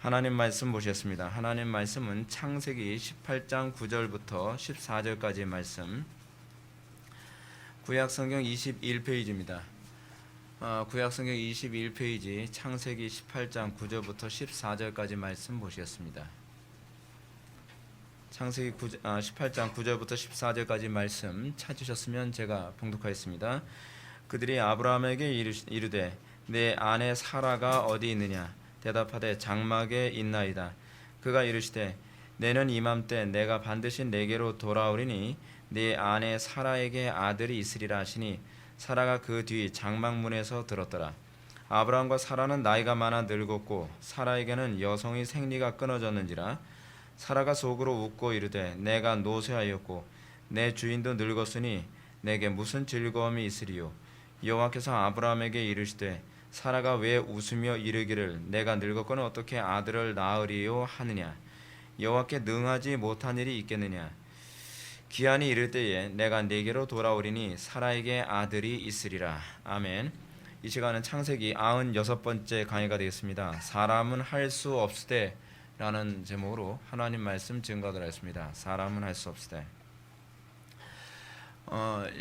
하나님 말씀 보셨습니다. 하나님 말씀은 창세기 18장 9절부터 14절까지의 말씀, 구약성경 21페이지입니다. 구약성경 21페이지 창세기 18장 9절부터 14절까지 말씀 보시겠습니다. 창세기 18장 9절부터 14절까지 말씀 찾으셨으면 제가 봉독하겠습니다. 그들이 아브라함에게 이르되 내 아내 사라가 어디 있느냐? 대답하되 장막에 있나이다. 그가 이르시되 내년 이맘때 내가 반드시 내게로 돌아오리니 네 아내 사라에게 아들이 있으리라 하시니 사라가 그 뒤 장막문에서 들었더라. 아브라함과 사라는 나이가 많아 늙었고 사라에게는 여성의 생리가 끊어졌는지라. 사라가 속으로 웃고 이르되 내가 노쇠하였고 내 주인도 늙었으니 내게 무슨 즐거움이 있으리요? 여호와께서 아브라함에게 이르시되 사라가 왜 웃으며 이르기를 내가 늙었거늘 어떻게 아들을 낳으리요 하느냐? 여호와께 능하지 못한 일이 있겠느냐? 기한이 이를 때에 내가 네게로 돌아오리니 사라에게 아들이 있으리라. 아멘. 이 시간은 창세기 96번째 강의가 되겠습니다. 사람은 할 수 없으되 라는 제목으로 하나님 말씀 증거하도록 하겠습니다. 사람은 할 수 없으되.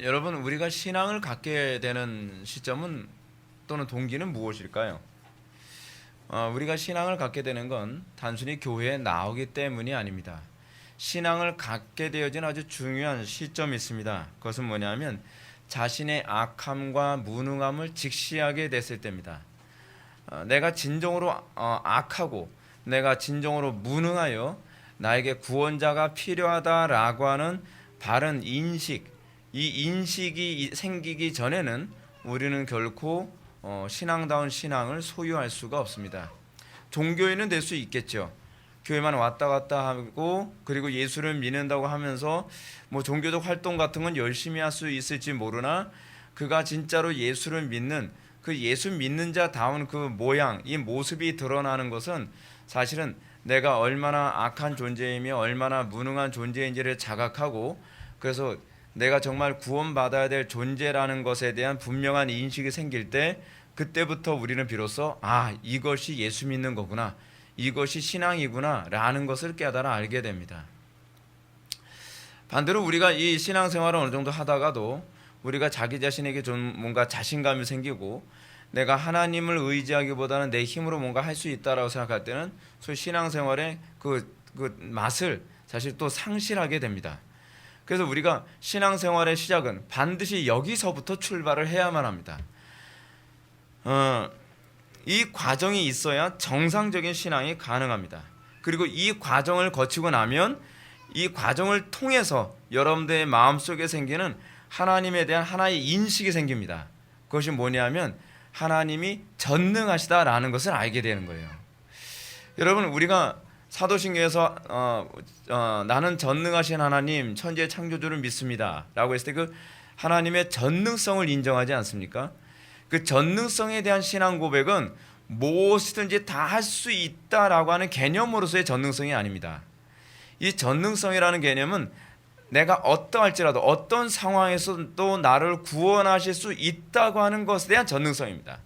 여러분, 우리가 신앙을 갖게 되는 시점은 또는 동기는 무엇일까요? 우리가 신앙을 갖게 되는 건 단순히 교회에 나오기 때문이 아닙니다. 신앙을 갖게 되어진 아주 중요한 시점이 있습니다. 그것은 뭐냐면 자신의 악함과 무능함을 직시하게 됐을 때입니다. 내가 진정으로 악하고 내가 진정으로 무능하여 나에게 구원자가 필요하다라고 하는 바른 인식, 이 인식이 생기기 전에는 우리는 결코 신앙다운 신앙을 소유할 수가 없습니다. 종교인은 될 수 있겠죠. 교회만 왔다 갔다 하고 그리고 예수를 믿는다고 하면서 뭐 종교적 활동 같은 건 열심히 할 수 있을지 모르나 그가 진짜로 예수를 믿는 그 예수 믿는 자다운 그 모양, 이 모습이 드러나는 것은 사실은 내가 얼마나 악한 존재이며 얼마나 무능한 존재인지를 자각하고 그래서 내가 정말 구원받아야 될 존재라는 것에 대한 분명한 인식이 생길 때 그때부터 우리는 비로소 이것이 예수 믿는 거구나, 이것이 신앙이구나 라는 것을 깨달아 알게 됩니다. 반대로 우리가 이 신앙생활을 어느 정도 하다가도 우리가 자기 자신에게 좀 뭔가 자신감이 생기고 내가 하나님을 의지하기보다는 내 힘으로 뭔가 할 수 있다라고 생각할 때는 소위 신앙생활의 그 맛을 사실 또 상실하게 됩니다. 그래서 우리가 신앙생활의 시작은 반드시 여기서부터 출발을 해야만 합니다. 이 과정이 있어야 정상적인 신앙이 가능합니다. 그리고 이 과정을 거치고 나면 이 과정을 통해서 여러분들의 마음속에 생기는 하나님에 대한 하나의 인식이 생깁니다. 그것이 뭐냐면 하나님이 전능하시다라는 것을 알게 되는 거예요. 여러분, 우리가 사도신경에서 나는 전능하신 하나님 천지의 창조주를 믿습니다 라고 했을 때 그 하나님의 전능성을 인정하지 않습니까? 그 전능성에 대한 신앙 고백은 무엇이든지 다 할 수 있다라고 하는 개념으로서의 전능성이 아닙니다. 이 전능성이라는 개념은 내가 어떠할지라도 어떤 상황에서도 나를 구원하실 수 있다고 하는 것에 대한 전능성입니다.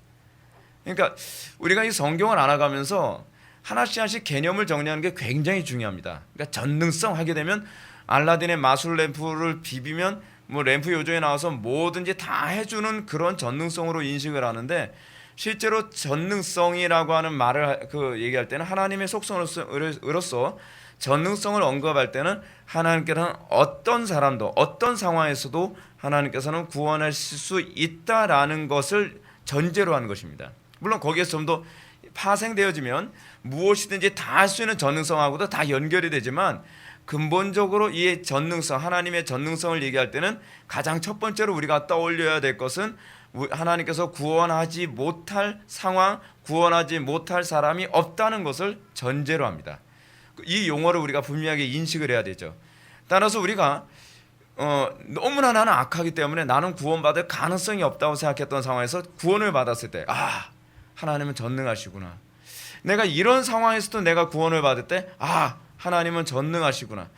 그러니까 우리가 이 성경을 알아가면서 하나씩 개념을 정리하는 게 굉장히 중요합니다. 그러니까 전능성 하게 되면 알라딘의 마술 램프를 비비면 뭐 램프 요정에 나와서 뭐든지 다 해주는 그런 전능성으로 인식을 하는데 실제로 전능성이라고 하는 말을 얘기할 때는 하나님의 속성으로서 전능성을 언급할 때는 하나님께서는 어떤 사람도 어떤 상황에서도 하나님께서는 구원하실 수 있다라는 것을 전제로 하는 것입니다. 물론 거기에서 좀 더 파생되어지면 무엇이든지 다 할 수 있는 전능성하고도 다 연결이 되지만 근본적으로 이 전능성, 하나님의 전능성을 얘기할 때는 가장 첫 번째로 우리가 떠올려야 될 것은 하나님께서 구원하지 못할 상황, 구원하지 못할 사람이 없다는 것을 전제로 합니다. 이 용어를 우리가 분명하게 인식을 해야 되죠. 따라서 우리가 너무나 나는 악하기 때문에 나는 구원받을 가능성이 없다고 생각했던 상황에서 구원을 받았을 때 하나님은 전능하시구나. 내가 이런 상황에서도 내가 구원을 받을 때 하나님은 전능하시구나.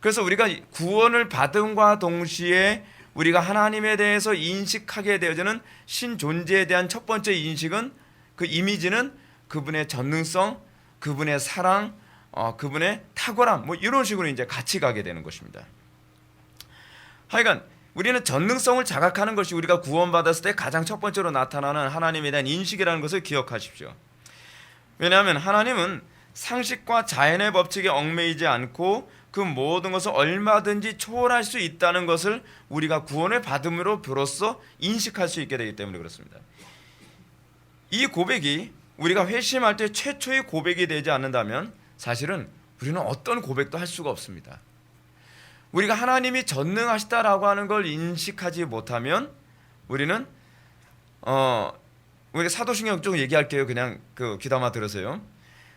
그래서 우리가 구원을 받음과 동시에 우리가 하나님에 대해서 인식하게 되어지는 신존재에 대한 첫 번째 인식은 그 이미지는 그분의 전능성, 그분의 사랑, 그분의 탁월함, 뭐 이런 식으로 이제 같이 가게 되는 것입니다. 하여간 우리는 전능성을 자각하는 것이 우리가 구원받았을 때 가장 첫 번째로 나타나는 하나님에 대한 인식이라는 것을 기억하십시오. 왜냐하면 하나님은 상식과 자연의 법칙에 얽매이지 않고 그 모든 것을 얼마든지 초월할 수 있다는 것을 우리가 구원을 받음으로 비로소 인식할 수 있게 되기 때문에 그렇습니다. 이 고백이 우리가 회심할 때 최초의 고백이 되지 않는다면 사실은 우리는 어떤 고백도 할 수가 없습니다. 우리가 하나님이 전능하시다라고 하는 걸 인식하지 못하면 우리는 우리가 사도신경 쪽 얘기할게요. 그냥 귀담아 들으세요.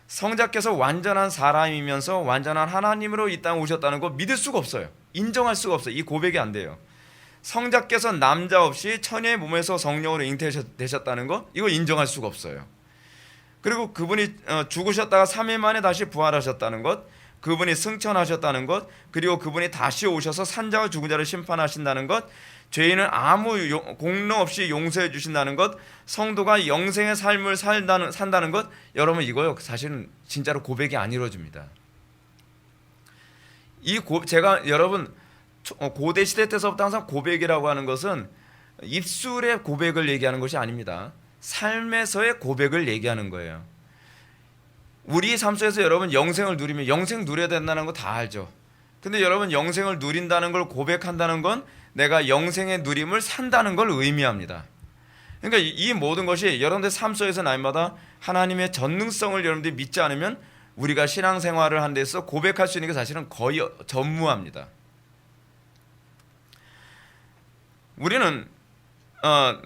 성자께서 완전한 사람이면서 완전한 하나님으로 이 땅에 오셨다는 거 믿을 수가 없어요. 인정할 수가 없어요. 이 고백이 안 돼요. 성자께서 남자 없이 처녀의 몸에서 성령으로 잉태되셨다는 거 이거 인정할 수가 없어요. 그리고 그분이 죽으셨다가 3일 만에 다시 부활하셨다는 것, 그분이 승천하셨다는 것, 그리고 그분이 다시 오셔서 산자와 죽은 자를 심판하신다는 것, 죄인은 아무 공로 없이 용서해 주신다는 것, 성도가 영생의 삶을 산다는 것, 여러분 이거요 사실은 진짜로 고백이 안 이루어집니다. 제가 여러분 고대 시대 때서부터 항상 고백이라고 하는 것은 입술의 고백을 얘기하는 것이 아닙니다. 삶에서의 고백을 얘기하는 거예요. 우리 삶 속에서 여러분 영생을 누리면 영생 누려야 된다는 거 다 알죠. 근데 여러분 영생을 누린다는 걸 고백한다는 건 내가 영생의 누림을 산다는 걸 의미합니다. 그러니까 이 모든 것이 여러분들 삶 속에서 날마다 하나님의 전능성을 여러분들이 믿지 않으면 우리가 신앙생활을 한 데서 고백할 수 있는 게 사실은 거의 전무합니다. 우리는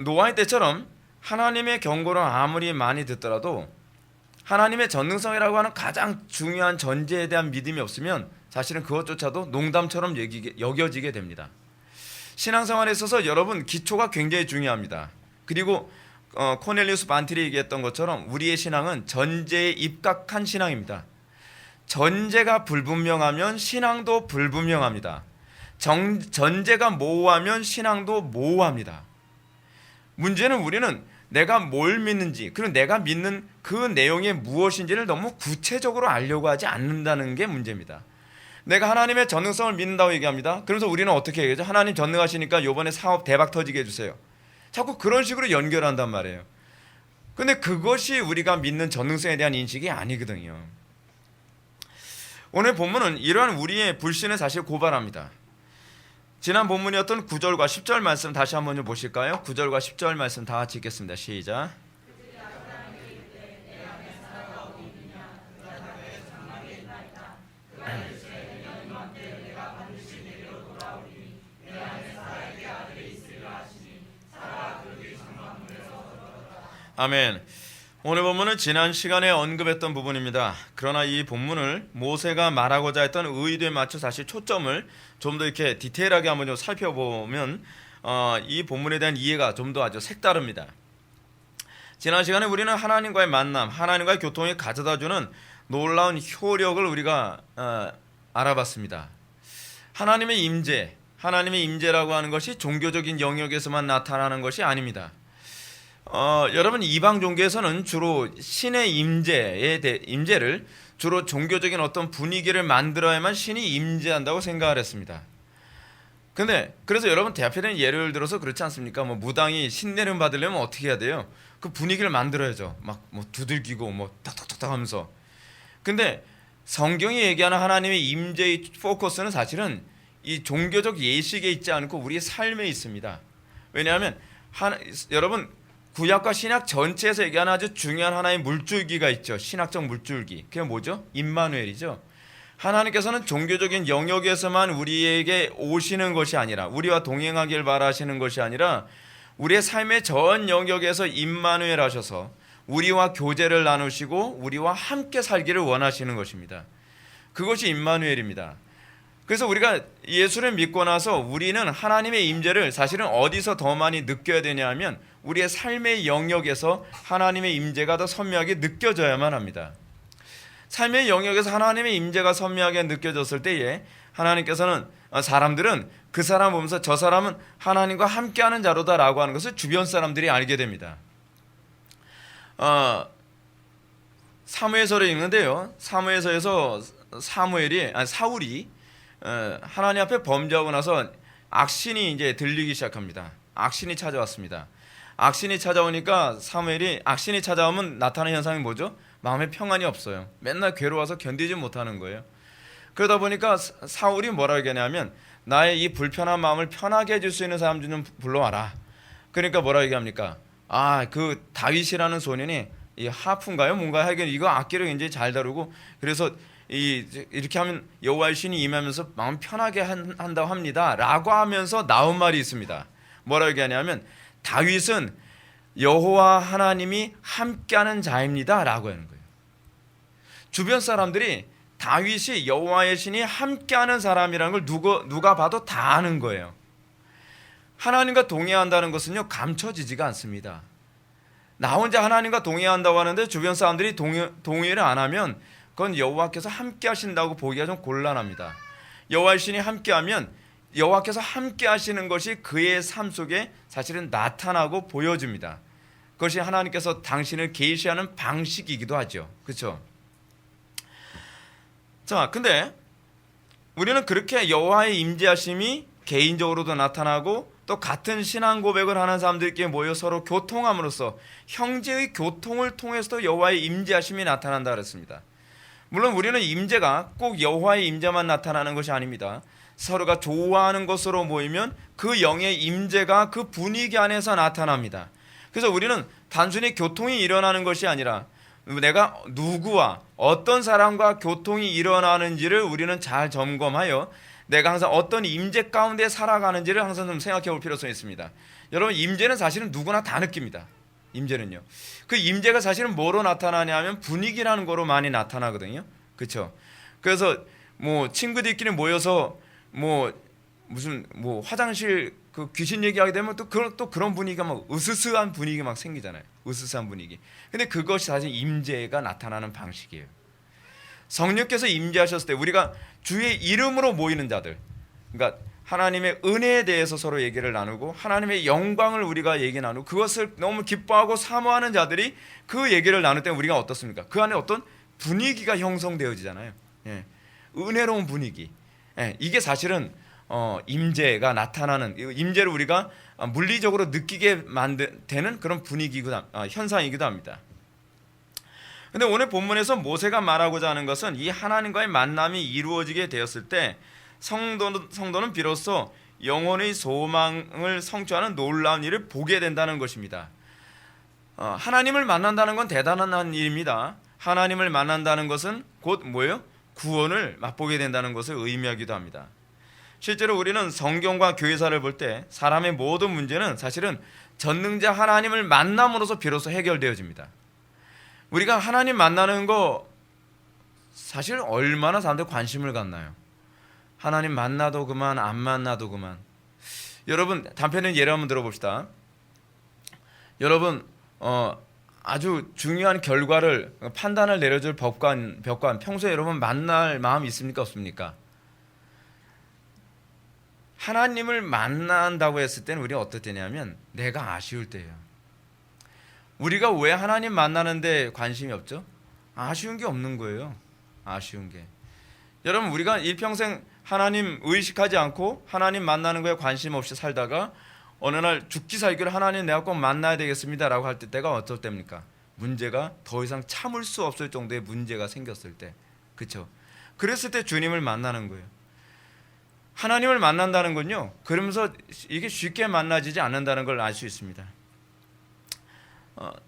노아의 때처럼 하나님의 경고를 아무리 많이 듣더라도 하나님의 전능성이라고 하는 가장 중요한 전제에 대한 믿음이 없으면 사실은 그것조차도 농담처럼 여겨지게 됩니다. 신앙생활에 있어서 여러분 기초가 굉장히 중요합니다. 그리고 코넬리우스 반틸이 얘기했던 것처럼 우리의 신앙은 전제에 입각한 신앙입니다. 전제가 불분명하면 신앙도 불분명합니다. 전제가 모호하면 신앙도 모호합니다. 문제는 우리는 내가 뭘 믿는지 그리고 내가 믿는 그 내용이 무엇인지를 너무 구체적으로 알려고 하지 않는다는 게 문제입니다. 내가 하나님의 전능성을 믿는다고 얘기합니다. 그래서 우리는 어떻게 얘기하죠? 하나님 전능하시니까 이번에 사업 대박 터지게 해주세요. 자꾸 그런 식으로 연결한단 말이에요. 근데 그것이 우리가 믿는 전능성에 대한 인식이 아니거든요. 오늘 본문은 이러한 우리의 불신을 사실 고발합니다. 지난 본문이었던 9절과 10절 말씀 다시 한번 보실까요? 9절과 10절 말씀 다 같이 읽겠습니다. 시작. 아멘. 오늘 본문은 지난 시간에 언급했던 부분입니다. 그러나 이 본문을 모세가 말하고자 했던 의도에 맞춰 사실 초점을 좀 더 이렇게 디테일하게 한번 좀 살펴보면 이 본문에 대한 이해가 좀 더 아주 색다릅니다. 지난 시간에 우리는 하나님과의 만남, 하나님과의 교통이 가져다주는 놀라운 효력을 우리가 알아봤습니다. 하나님의 임재라고 하는 것이 종교적인 영역에서만 나타나는 것이 아닙니다. 여러분 이방 종교에서는 주로 신의 임재를 주로 종교적인 어떤 분위기를 만들어야만 신이 임재한다고 생각을 했습니다. 근데 그래서 여러분 대표적인 예를 들어서 그렇지 않습니까? 뭐 무당이 신내림 받으려면 어떻게 해야 돼요? 그 분위기를 만들어야죠. 막 뭐 두들기고 뭐 탁탁탁탁 하면서. 근데 성경이 얘기하는 하나님의 임재의 포커스는 사실은 이 종교적 예식에 있지 않고 우리의 삶에 있습니다. 왜냐하면 여러분 구약과 신약 전체에서 얘기하는 아주 중요한 하나의 물줄기가 있죠. 신학적 물줄기. 그게 뭐죠? 임마누엘이죠. 하나님께서는 종교적인 영역에서만 우리에게 오시는 것이 아니라 우리와 동행하길 바라시는 것이 아니라 우리의 삶의 전 영역에서 임마누엘 하셔서 우리와 교제를 나누시고 우리와 함께 살기를 원하시는 것입니다. 그것이 임마누엘입니다. 그래서 우리가 예수를 믿고 나서 우리는 하나님의 임재를 사실은 어디서 더 많이 느껴야 되냐 하면 우리의 삶의 영역에서 하나님의 임재가 더 선명하게 느껴져야만 합니다. 삶의 영역에서 하나님의 임재가 선명하게 느껴졌을 때에 하나님께서는 사람들은 그 사람 보면서 저 사람은 하나님과 함께하는 자로다라고 하는 것을 주변 사람들이 알게 됩니다. 사무엘서를 읽는데요. 사무엘서에서 사울이 하나님 앞에 범죄하고 나서 악신이 이제 들리기 시작합니다. 악신이 찾아왔습니다. 악신이 찾아오니까 사무엘이 악신이 찾아오면 나타나는 현상이 뭐죠? 마음에 평안이 없어요. 맨날 괴로워서 견디지 못하는 거예요. 그러다 보니까 사울이 뭐라고 얘기하냐면 나의 이 불편한 마음을 편하게 해줄 수 있는 사람 좀 불러와라. 그러니까 뭐라고 얘기합니까? 그 다윗이라는 소년이 이 하프인가요? 뭔가 하여간 이거 악기를 굉장히 잘 다루고 그래서 이렇게 하면 여호와의 신이 임하면서 마음 편하게 한다고 합니다. 라고 하면서 나온 말이 있습니다. 뭐라고 얘기하냐면 다윗은 여호와 하나님이 함께하는 자입니다. 라고 하는 거예요. 주변 사람들이 다윗이 여호와의 신이 함께하는 사람이라는 걸 누가 봐도 다 아는 거예요. 하나님과 동의한다는 것은요 감춰지지가 않습니다. 나 혼자 하나님과 동의한다고 하는데 주변 사람들이 동의를 안 하면 그건 여호와께서 함께 하신다고 보기가 좀 곤란합니다. 여호와의 신이 함께하면 여호와께서 함께 하시는 것이 그의 삶 속에 사실은 나타나고 보여집니다. 그것이 하나님께서 당신을 계시하는 방식이기도 하죠. 그렇죠? 자, 근데 우리는 그렇게 여호와의 임재하심이 개인적으로도 나타나고 또 같은 신앙 고백을 하는 사람들끼리 모여 서로 교통함으로써 형제의 교통을 통해서도 여호와의 임재하심이 나타난다 그랬습니다. 물론 우리는 임재가 꼭 여호와의 임재만 나타나는 것이 아닙니다. 서로가 좋아하는 것으로 모이면 그 영의 임재가 그 분위기 안에서 나타납니다. 그래서 우리는 단순히 교통이 일어나는 것이 아니라 내가 누구와 어떤 사람과 교통이 일어나는지를 우리는 잘 점검하여 내가 항상 어떤 임재 가운데 살아가는지를 항상 좀 생각해 볼 필요성이 있습니다. 여러분 임재는 사실은 누구나 다 느낍니다. 임재는요. 그 임재가 사실은 뭐로 나타나냐면 분위기라는 거로 많이 나타나거든요. 그렇죠? 그래서 뭐 친구들끼리 모여서 무슨 화장실 그 귀신 얘기하게 되면 또 그런 분위기가 막 으스스한 분위기 막 생기잖아요. 으스스한 분위기. 근데 그것이 사실 임재가 나타나는 방식이에요. 성령께서 임재하셨을 때 우리가 주의 이름으로 모이는 자들, 그러니까 하나님의 은혜에 대해서 서로 얘기를 나누고 하나님의 영광을 우리가 얘기 나누고 그것을 너무 기뻐하고 사모하는 자들이 그 얘기를 나눌 때 우리가 어떻습니까? 그 안에 어떤 분위기가 형성되어지잖아요. 예. 은혜로운 분위기. 예. 이게 사실은 임재가 나타나는 임재를 우리가 물리적으로 느끼게 되는 그런 현상이기도 합니다. 근데 오늘 본문에서 모세가 말하고자 하는 것은 이 하나님과의 만남이 이루어지게 되었을 때 성도는 비로소 영혼의 소망을 성취하는 놀라운 일을 보게 된다는 것입니다. 하나님을 만난다는 건 대단한 일입니다. 하나님을 만난다는 것은 곧 뭐예요? 구원을 맛보게 된다는 것을 의미하기도 합니다. 실제로 우리는 성경과 교회사를 볼 때 사람의 모든 문제는 사실은 전능자 하나님을 만남으로써 비로소 해결되어집니다. 우리가 하나님 만나는 거 사실 얼마나 사람들 관심을 갖나요? 하나님 만나도 그만 안 만나도 그만. 여러분 단편적인 예를 한번 들어봅시다. 여러분 아주 중요한 결과를 판단을 내려줄 법관 평소에 여러분 만날 마음이 있습니까 없습니까? 하나님을 만난다고 했을 때는 우리가 어떨 때냐면 내가 아쉬울 때예요. 우리가 왜 하나님 만나는데 관심이 없죠? 아쉬운 게 없는 거예요. 아쉬운 게. 여러분 우리가 일평생 하나님 의식하지 않고 하나님 만나는 거에 관심 없이 살다가 어느 날 죽기 살기를 하나님 내가 꼭 만나야 되겠습니다 라고 할 때가 어떨 때입니까? 문제가 더 이상 참을 수 없을 정도의 문제가 생겼을 때. 그렇죠? 그랬을 때 주님을 만나는 거예요. 하나님을 만난다는 건요 그러면서 이게 쉽게 만나지지 않는다는 걸 알 수 있습니다.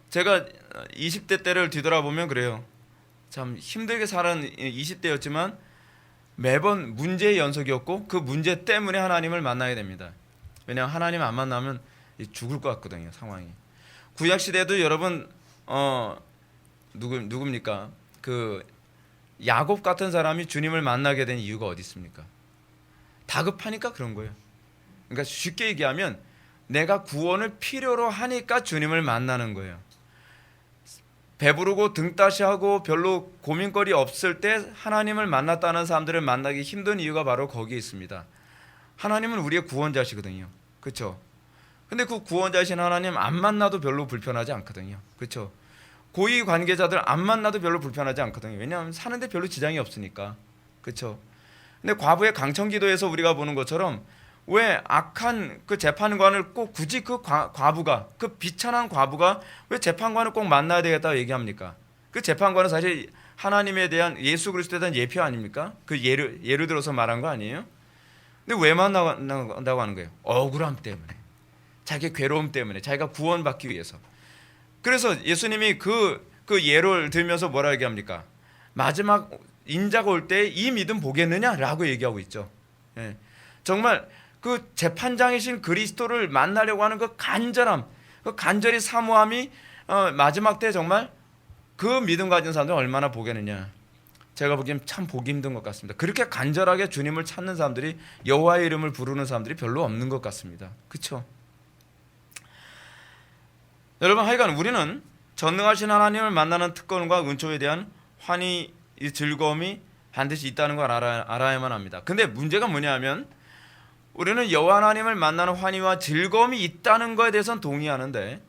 제가 20대 때를 뒤돌아보면 그래요. 참 힘들게 살은 20대였지만 매번 문제의 연속이었고 그 문제 때문에 하나님을 만나야 됩니다. 왜냐하면 하나님 안 만나면 죽을 것 같거든요. 상황이. 구약시대도 여러분 누굽니까? 그 야곱 같은 사람이 주님을 만나게 된 이유가 어디 있습니까? 다급하니까 그런 거예요. 그러니까 쉽게 얘기하면 내가 구원을 필요로 하니까 주님을 만나는 거예요. 배부르고 등따시하고 별로 고민거리 없을 때 하나님을 만났다는 사람들을 만나기 힘든 이유가 바로 거기에 있습니다. 하나님은 우리의 구원자시거든요. 그렇죠? 근데 그 구원자신 하나님 안 만나도 별로 불편하지 않거든요. 그렇죠? 고위 관계자들 안 만나도 별로 불편하지 않거든요. 왜냐하면 사는데 별로 지장이 없으니까. 그렇죠? 근데 과부의 강청기도에서 우리가 보는 것처럼 왜 악한 그 재판관을 꼭 굳이 그 과부가, 그 비천한 과부가 왜 재판관을 꼭 만나야 되겠다고 얘기합니까? 그 재판관은 사실 하나님에 대한, 예수 그리스도에 대한 예표 아닙니까? 그 예를 들어서 말한 거 아니에요? 근데 왜 만나고 하는 거예요? 억울함 때문에, 자기 괴로움 때문에, 자기가 구원받기 위해서. 그래서 예수님이 그 예를 들면서 뭐라 얘기합니까? 마지막 인자가 올 때 이 믿음 보겠느냐라고 얘기하고 있죠. 예. 정말 그 재판장이신 그리스도를 만나려고 하는 그 간절함, 그 간절히 사모함이 마지막 때 정말 그 믿음 가진 사람들은 얼마나 보겠느냐. 제가 보기엔 참 보기 힘든 것 같습니다. 그렇게 간절하게 주님을 찾는 사람들이, 여호와의 이름을 부르는 사람들이 별로 없는 것 같습니다. 그렇죠? 여러분, 하여간 우리는 전능하신 하나님을 만나는 특권과 은총에 대한 환희, 즐거움이 반드시 있다는 걸 알아야만 합니다. 근데 문제가 뭐냐면, 우리는 여호와 하나님을 만나는 환희와 즐거움이 있다는 것에 대해서는 동의하는데,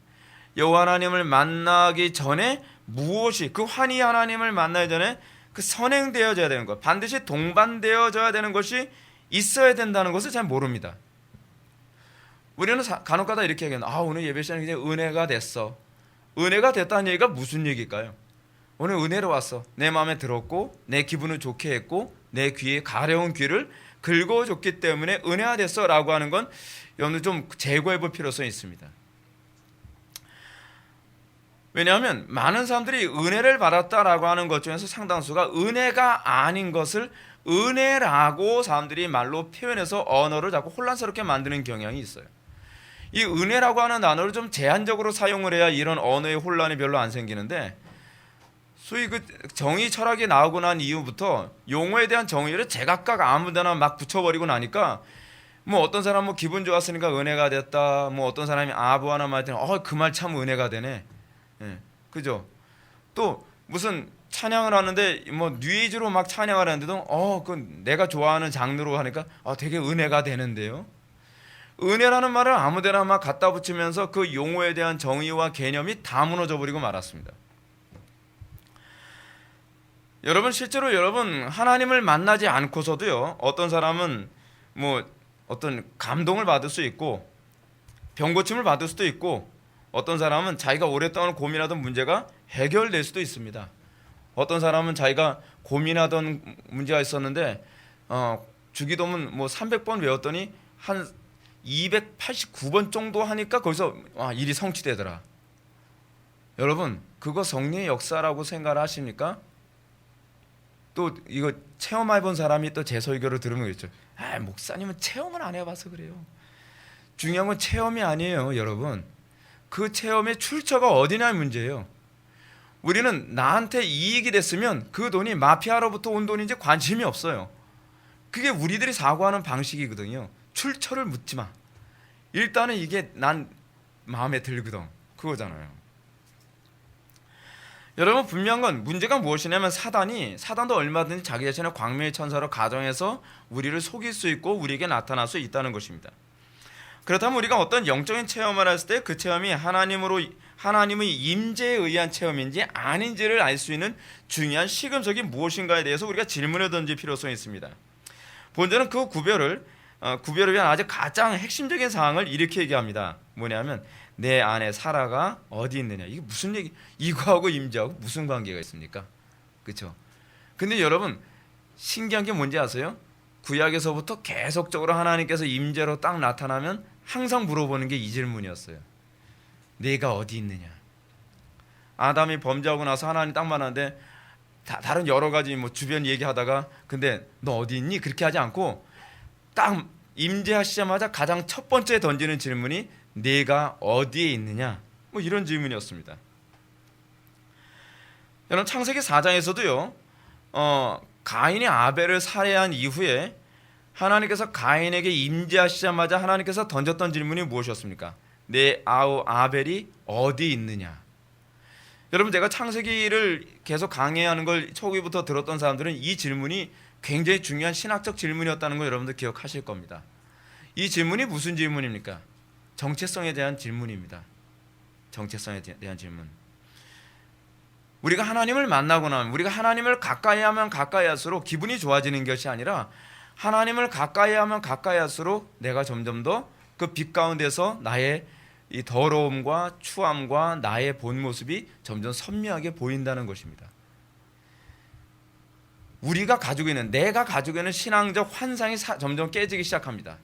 여호와 하나님을 만나기 전에 무엇이, 그 환희 하나님을 만나기 전에 그 선행되어져야 되는 것, 반드시 동반되어져야 되는 것이 있어야 된다는 것을 잘 모릅니다. 우리는 간혹가다 이렇게 얘기해요. 오늘 예배 시간에 그냥 은혜가 됐어. 은혜가 됐다는 얘기가 무슨 얘기일까요? 오늘 은혜로 왔어. 내 마음에 들었고, 내 기분을 좋게 했고, 내 귀에 가려운 귀를 긁어줬기 때문에 은혜가 됐어 라고 하는 건 여러분 좀 재고해 볼 필요성이 있습니다. 왜냐하면 많은 사람들이 은혜를 받았다라고 하는 것 중에서 상당수가 은혜가 아닌 것을 은혜라고 사람들이 말로 표현해서 언어를 자꾸 혼란스럽게 만드는 경향이 있어요. 이 은혜라고 하는 단어를 좀 제한적으로 사용을 해야 이런 언어의 혼란이 별로 안 생기는데, 소위 그 정의 철학이 나오고 난 이후부터 용어에 대한 정의를 제각각 아무데나 막 붙여버리고 나니까, 뭐 어떤 사람은 뭐 기분 좋았으니까 은혜가 됐다, 뭐 어떤 사람이 아부 하나 말 때는 그 말 참 은혜가 되네. 예, 그죠? 또 무슨 찬양을 하는데 뭐 뉴에이지로 막 찬양을 하는데도 그 내가 좋아하는 장르로 하니까 되게 은혜가 되는데요. 은혜라는 말을 아무데나 막 갖다 붙이면서 그 용어에 대한 정의와 개념이 다 무너져 버리고 말았습니다. 여러분, 실제로 여러분 하나님을 만나지 않고서도요, 어떤 사람은 뭐 어떤 감동을 받을 수 있고 병고침을 받을 수도 있고, 어떤 사람은 자기가 오랫동안 고민하던 문제가 해결될 수도 있습니다. 어떤 사람은 자기가 고민하던 문제가 있었는데 주기도문 뭐 300번 외웠더니 한 289번 정도 하니까 거기서 일이 성취되더라. 여러분, 그거 성령의 역사라고 생각하십니까? 또 이거 체험해본 사람이 또 제 설교를 들으면 그랬죠. 목사님은 체험을 안 해봐서 그래요. 중요한 건 체험이 아니에요, 여러분. 그 체험의 출처가 어디냐의 문제예요. 우리는 나한테 이익이 됐으면 그 돈이 마피아로부터 온 돈인지 관심이 없어요. 그게 우리들이 사고하는 방식이거든요. 출처를 묻지 마. 일단은 이게 난 마음에 들거든, 그거잖아요. 여러분, 분명한 건 문제가 무엇이냐면 사단도 얼마든지 자기 자신을 광명의 천사로 가정해서 우리를 속일 수 있고 우리에게 나타날 수 있다는 것입니다. 그렇다면 우리가 어떤 영적인 체험을 했을 때 그 체험이 하나님의 임재에 의한 체험인지 아닌지를 알 수 있는 중요한 시금석이 무엇인가에 대해서 우리가 질문을 던질 필요성이 있습니다. 본절은 그 구별을 위한 아주 가장 핵심적인 사항을 이렇게 얘기합니다. 뭐냐면 내 안에 사라가 어디 있느냐. 이게 무슨 얘기? 이거하고 임재하고 무슨 관계가 있습니까? 그렇죠? 근데 여러분, 신기한 게 뭔지 아세요? 구약에서부터 계속적으로 하나님께서 임재로 딱 나타나면 항상 물어보는 게 이 질문이었어요. 내가 어디 있느냐. 아담이 범죄하고 나서 하나님 딱 만났는데 다른 여러 가지 뭐 주변 얘기하다가 근데 너 어디 있니? 그렇게 하지 않고 딱 임재하시자마자 가장 첫 번째 던지는 질문이 내가 어디에 있느냐. 뭐 이런 질문이었습니다. 여러분, 창세기 4장에서도요. 가인이 아벨을 살해한 이후에 하나님께서 가인에게 임재하시자마자 하나님께서 던졌던 질문이 무엇이었습니까? 내 아우 아벨이 어디 있느냐. 여러분, 제가 창세기를 계속 강의하는 걸 초기부터 들었던 사람들은 이 질문이 굉장히 중요한 신학적 질문이었다는 걸 여러분들 기억하실 겁니다. 이 질문이 무슨 질문입니까? 정체성에 대한 질문입니다. 정체성에 대한 질문. 우리가 하나님을 만나고 나면, 우리가 하나님을 가까이 하면 가까이 할수록 기분이 좋아지는 것이 아니라 하나님을 가까이 하면 가까이 할수록 내가 점점 더 그 빛 가운데서 나의 이 더러움과 추함과 나의 본 모습이 점점 선명하게 보인다는 것입니다. 우리가 가지고 있는, 내가 가지고 있는 신앙적 환상이 점점 깨지기 시작합니다.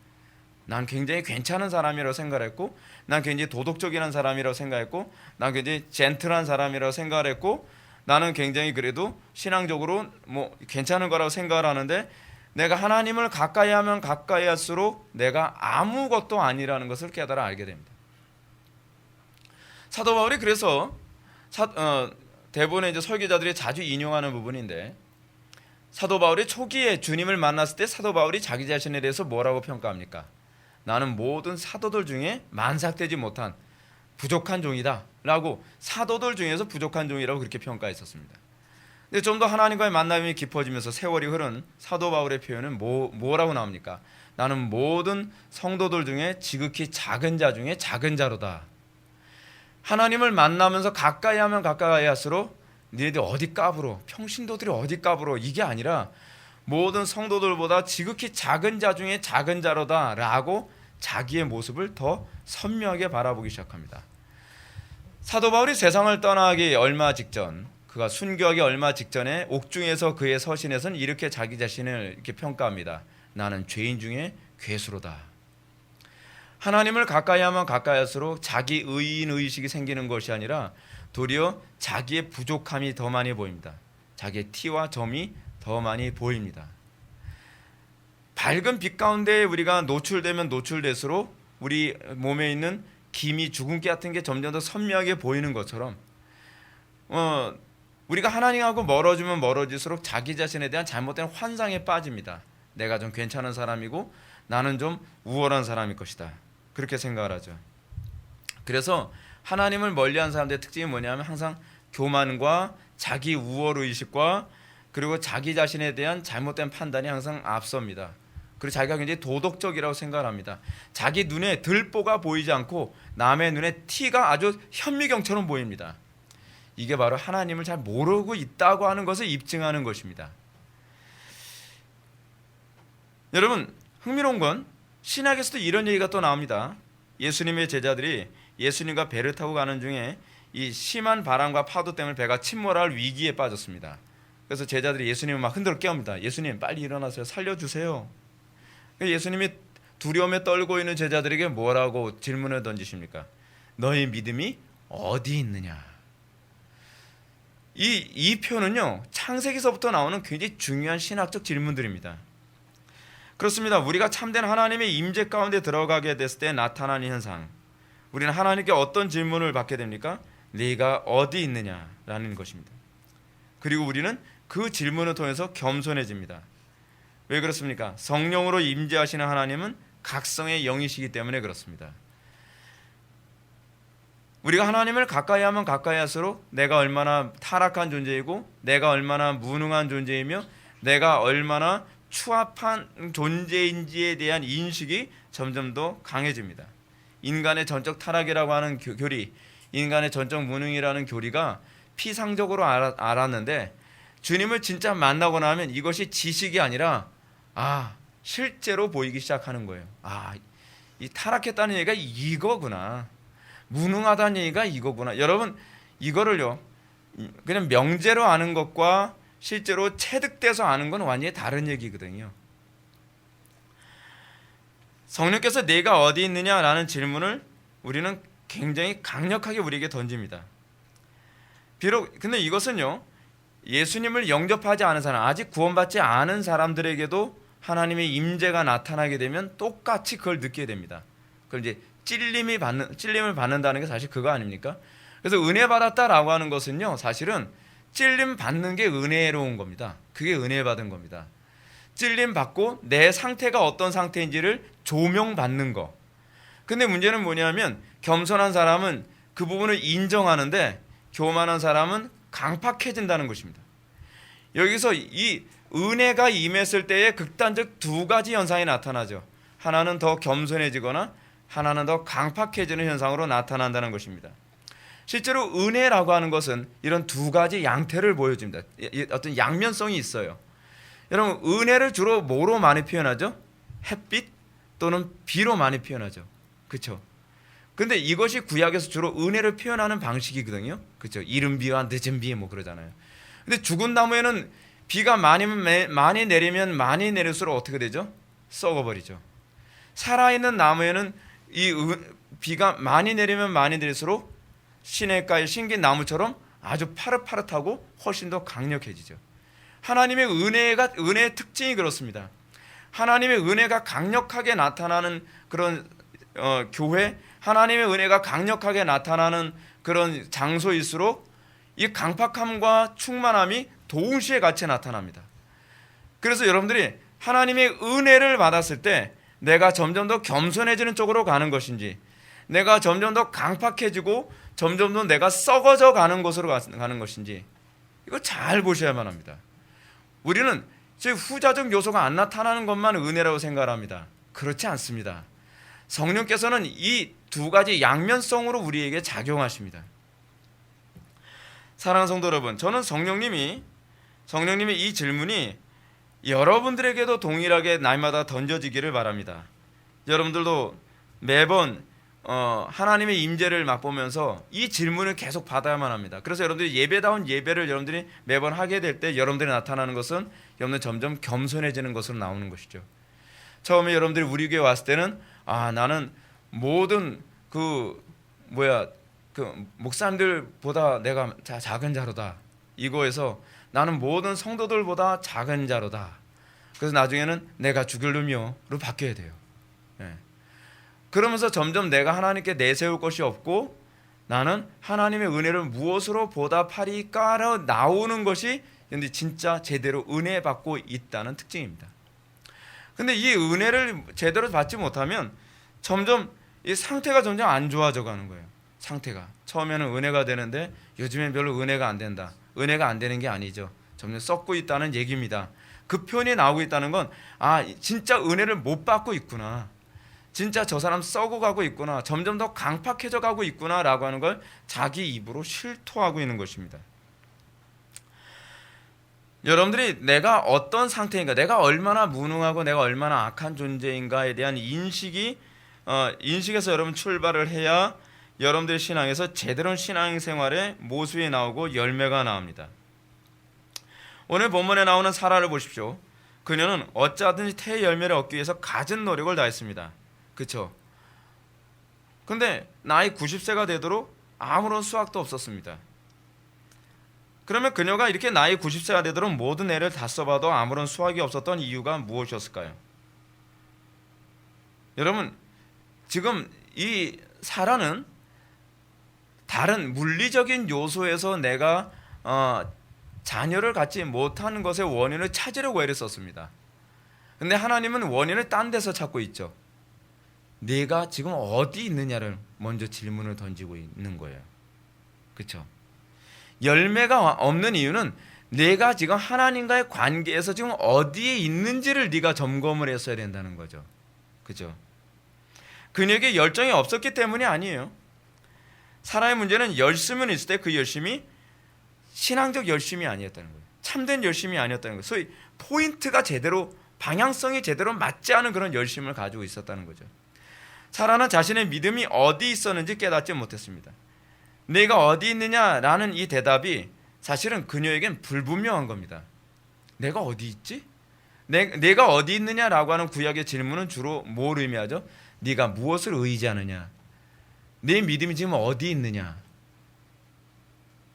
난 굉장히 괜찮은 사람이라고 생각했고, 난 굉장히 도덕적인 사람이라고 생각했고, 난 굉장히 젠틀한 사람이라고 생각을 했고, 나는 굉장히 그래도 신앙적으로 뭐 괜찮은 거라고 생각을 하는데, 내가 하나님을 가까이 하면 가까이 할수록 내가 아무것도 아니라는 것을 깨달아 알게 됩니다. 사도 바울이 그래서 대부분의 이제 설교자들이 자주 인용하는 부분인데, 사도 바울이 초기에 주님을 만났을 때 사도 바울이 자기 자신에 대해서 뭐라고 평가합니까? 나는 모든 사도들 중에 만삭되지 못한 부족한 종이다 라고, 사도들 중에서 부족한 종이라고 그렇게 평가했었습니다. 근데 좀 더 하나님과의 만남이 깊어지면서 세월이 흐른 사도 바울의 표현은 뭐라고 나옵니까? 나는 모든 성도들 중에 지극히 작은 자 중에 작은 자로다. 하나님을 만나면서 가까이 하면 가까이 할수록 너희들 어디 까불어, 평신도들이 어디 까불어, 이게 아니라 모든 성도들보다 지극히 작은 자 중에 작은 자로다 라고 자기의 모습을 더 선명하게 바라보기 시작합니다. 사도 바울이 세상을 떠나기 얼마 직전, 그가 순교하기 얼마 직전에 옥중에서 그의 서신에서는 이렇게 자기 자신을 이렇게 평가합니다. 나는 죄인 중에 괴수로다. 하나님을 가까이 하면 가까이 할수록 자기 의인 의식이 생기는 것이 아니라 도리어 자기의 부족함이 더 많이 보입니다. 자기의 티와 점이 더 많이 보입니다. 밝은 빛 가운데 우리가 노출되면 노출될수록 우리 몸에 있는 기미, 주근깨 같은 게 점점 더 선명하게 보이는 것처럼 우리가 하나님하고 멀어지면 멀어질수록 자기 자신에 대한 잘못된 환상에 빠집니다. 내가 좀 괜찮은 사람이고 나는 좀 우월한 사람일 것이다, 그렇게 생각을 하죠. 그래서 하나님을 멀리한 사람들의 특징이 뭐냐면 항상 교만과 자기 우월의식과 그리고 자기 자신에 대한 잘못된 판단이 항상 앞섭니다. 그리고 자기가 굉장히 도덕적이라고 생각을 합니다. 자기 눈에 들보가 보이지 않고 남의 눈에 티가 아주 현미경처럼 보입니다. 이게 바로 하나님을 잘 모르고 있다고 하는 것을 입증하는 것입니다. 여러분, 흥미로운 건 신약에서도 이런 얘기가 또 나옵니다. 예수님의 제자들이 예수님과 배를 타고 가는 중에 이 심한 바람과 파도 때문에 배가 침몰할 위기에 빠졌습니다. 그래서 제자들이 예수님을 막 흔들어 깨웁니다. 예수님, 빨리 일어나세요, 살려주세요. 예수님이 두려움에 떨고 있는 제자들에게 뭐라고 질문을 던지십니까? 너희 믿음이 어디 있느냐? 이 표현은요, 창세기서부터 나오는 굉장히 중요한 신학적 질문들입니다. 그렇습니다. 우리가 참된 하나님의 임재 가운데 들어가게 됐을 때 나타나는 현상, 우리는 하나님께 어떤 질문을 받게 됩니까? 네가 어디 있느냐라는 것입니다. 그리고 우리는 그 질문을 통해서 겸손해집니다. 왜 그렇습니까? 성령으로 임재하시는 하나님은 각성의 영이시기 때문에 그렇습니다. 우리가 하나님을 가까이 하면 가까이 할수록 내가 얼마나 타락한 존재이고 내가 얼마나 무능한 존재이며 내가 얼마나 추합한 존재인지에 대한 인식이 점점 더 강해집니다. 인간의 전적 타락이라고 하는 교리, 인간의 전적 무능이라는 교리가 피상적으로 알았는데 주님을 진짜 만나고 나면 이것이 지식이 아니라 실제로 보이기 시작하는 거예요. 이 타락했다는 얘기가 이거구나, 무능하다는 얘기가 이거구나. 여러분, 이거를요 그냥 명제로 아는 것과 실제로 체득돼서 아는 건 완전히 다른 얘기거든요. 성령께서 내가 어디 있느냐라는 질문을 우리는 굉장히 강력하게 우리에게 던집니다. 비록 근데 이것은요, 예수님을 영접하지 않은 사람, 아직 구원받지 않은 사람들에게도 하나님의 임재가 나타나게 되면 똑같이 그걸 느끼게 됩니다. 그걸 이제 찔림을 받는다는 게 사실 그거 아닙니까? 그래서 은혜 받았다라고 하는 것은요, 사실은 찔림 받는 게 은혜로운 겁니다. 그게 은혜 받은 겁니다. 찔림 받고 내 상태가 어떤 상태인지를 조명받는 거. 근데 문제는 뭐냐면 겸손한 사람은 그 부분을 인정하는데 교만한 사람은 강팍해진다는 것입니다. 여기서 이 은혜가 임했을 때에 극단적 두 가지 현상이 나타나죠. 하나는 더 겸손해지거나 하나는 더 강팍해지는 현상으로 나타난다는 것입니다. 실제로 은혜라고 하는 것은 이런 두 가지 양태를 보여줍니다. 어떤 양면성이 있어요. 여러분, 은혜를 주로 뭐로 많이 표현하죠? 햇빛 또는 비로 많이 표현하죠. 그렇죠? 근데 이것이 구약에서 주로 은혜를 표현하는 방식이거든요. 그렇죠? 이른 비와 늦은 비 뭐 그러잖아요. 근데 죽은 나무에는 비가 많이 내리면 많이 내릴수록 어떻게 되죠? 썩어버리죠. 살아있는 나무에는 비가 많이 내리면 많이 내릴수록 시냇가에 심긴 나무처럼 아주 파릇파릇하고 훨씬 더 강력해지죠. 하나님의 은혜의 특징이 그렇습니다. 하나님의 은혜가 강력하게 나타나는 그런 교회, 하나님의 은혜가 강력하게 나타나는 그런 장소일수록 이 강팍함과 충만함이 동시에 같이 나타납니다. 그래서 여러분들이 하나님의 은혜를 받았을 때 내가 점점 더 겸손해지는 쪽으로 가는 것인지, 내가 점점 더 강팍해지고 점점 더 내가 썩어져 가는 곳으로 가는 것인지, 이거 잘 보셔야만 합니다. 우리는 후자적 요소가 안 나타나는 것만 은혜라고 생각합니다. 그렇지 않습니다. 성령께서는 이 두 가지 양면성으로 우리에게 작용하십니다. 사랑하는 성도 여러분, 저는 성령님이 이 질문이 여러분들에게도 동일하게 날마다 던져지기를 바랍니다. 여러분들도 매번 하나님의 임재를 맛보면서 이 질문을 계속 받아야만 합니다. 그래서 여러분들이 예배다운 예배를 여러분들이 매번 하게 될 때 여러분들이 나타나는 것은 여러분들 점점 겸손해지는 것으로 나오는 것이죠. 처음에 여러분들이 우리 교회 왔을 때는 나는 모든 목사님들보다 내가 작은 자로다. 이거에서 나는 모든 성도들보다 작은 자로다. 그래서 나중에는 내가 죽을 놈이요로 바뀌어야 돼요. 그러면서 점점 내가 하나님께 내세울 것이 없고 나는 하나님의 은혜를 무엇으로 보답하리까로 나오는 것이 진짜 제대로 은혜 받고 있다는 특징입니다. 근데 이 은혜를 제대로 받지 못하면 점점 이 상태가 점점 안 좋아져 가는 거예요. 상태가 처음에는 은혜가 되는데 요즘엔 별로 은혜가 안 된다. 은혜가 안 되는 게 아니죠. 점점 썩고 있다는 얘기입니다. 그 표현이 나오고 있다는 건 진짜 은혜를 못 받고 있구나. 진짜 저 사람 썩어가고 있구나. 점점 더 강팍해져 가고 있구나라고 하는 걸 자기 입으로 실토하고 있는 것입니다. 여러분들이 내가 어떤 상태인가, 내가 얼마나 무능하고 내가 얼마나 악한 존재인가에 대한 인식에서 여러분 출발을 해야 여러분들의 신앙에서 제대로 신앙생활의 모습이 나오고 열매가 나옵니다. 오늘 본문에 나오는 사라를 보십시오. 그녀는 어찌하든지 태의 열매를 얻기 위해서 갖은 노력을 다했습니다. 그렇죠? 근데 나이 90세가 되도록 아무런 수확도 없었습니다. 그러면 그녀가 이렇게 나이 90세가 되도록 모든 애를 다 써봐도 아무런 수확이 없었던 이유가 무엇이었을까요? 여러분, 지금 이 사라는 다른 물리적인 요소에서 내가 자녀를 갖지 못하는 것의 원인을 찾으려고 애를 썼습니다. 근데 하나님은 원인을 딴 데서 찾고 있죠. 내가 지금 어디 있느냐를 먼저 질문을 던지고 있는 거예요. 그렇죠? 열매가 없는 이유는 내가 지금 하나님과의 관계에서 지금 어디에 있는지를 네가 점검을 했어야 된다는 거죠. 그렇죠? 그녀에게 열정이 없었기 때문이 아니에요. 사람의 문제는 열심은 있을 때 그 열심이 신앙적 열심이 아니었다는 거예요. 참된 열심이 아니었다는 거예요. 소위 포인트가 제대로, 방향성이 제대로 맞지 않은 그런 열심을 가지고 있었다는 거죠. 사라는 자신의 믿음이 어디 있었는지 깨닫지 못했습니다. 내가 어디 있느냐라는 이 대답이 사실은 그녀에겐 불분명한 겁니다. 내가 어디 있지? 내가 어디 있느냐라고 하는 구약의 질문은 주로 뭘 의미하죠? 네가 무엇을 의지하느냐? 내 믿음이 지금 어디 있느냐?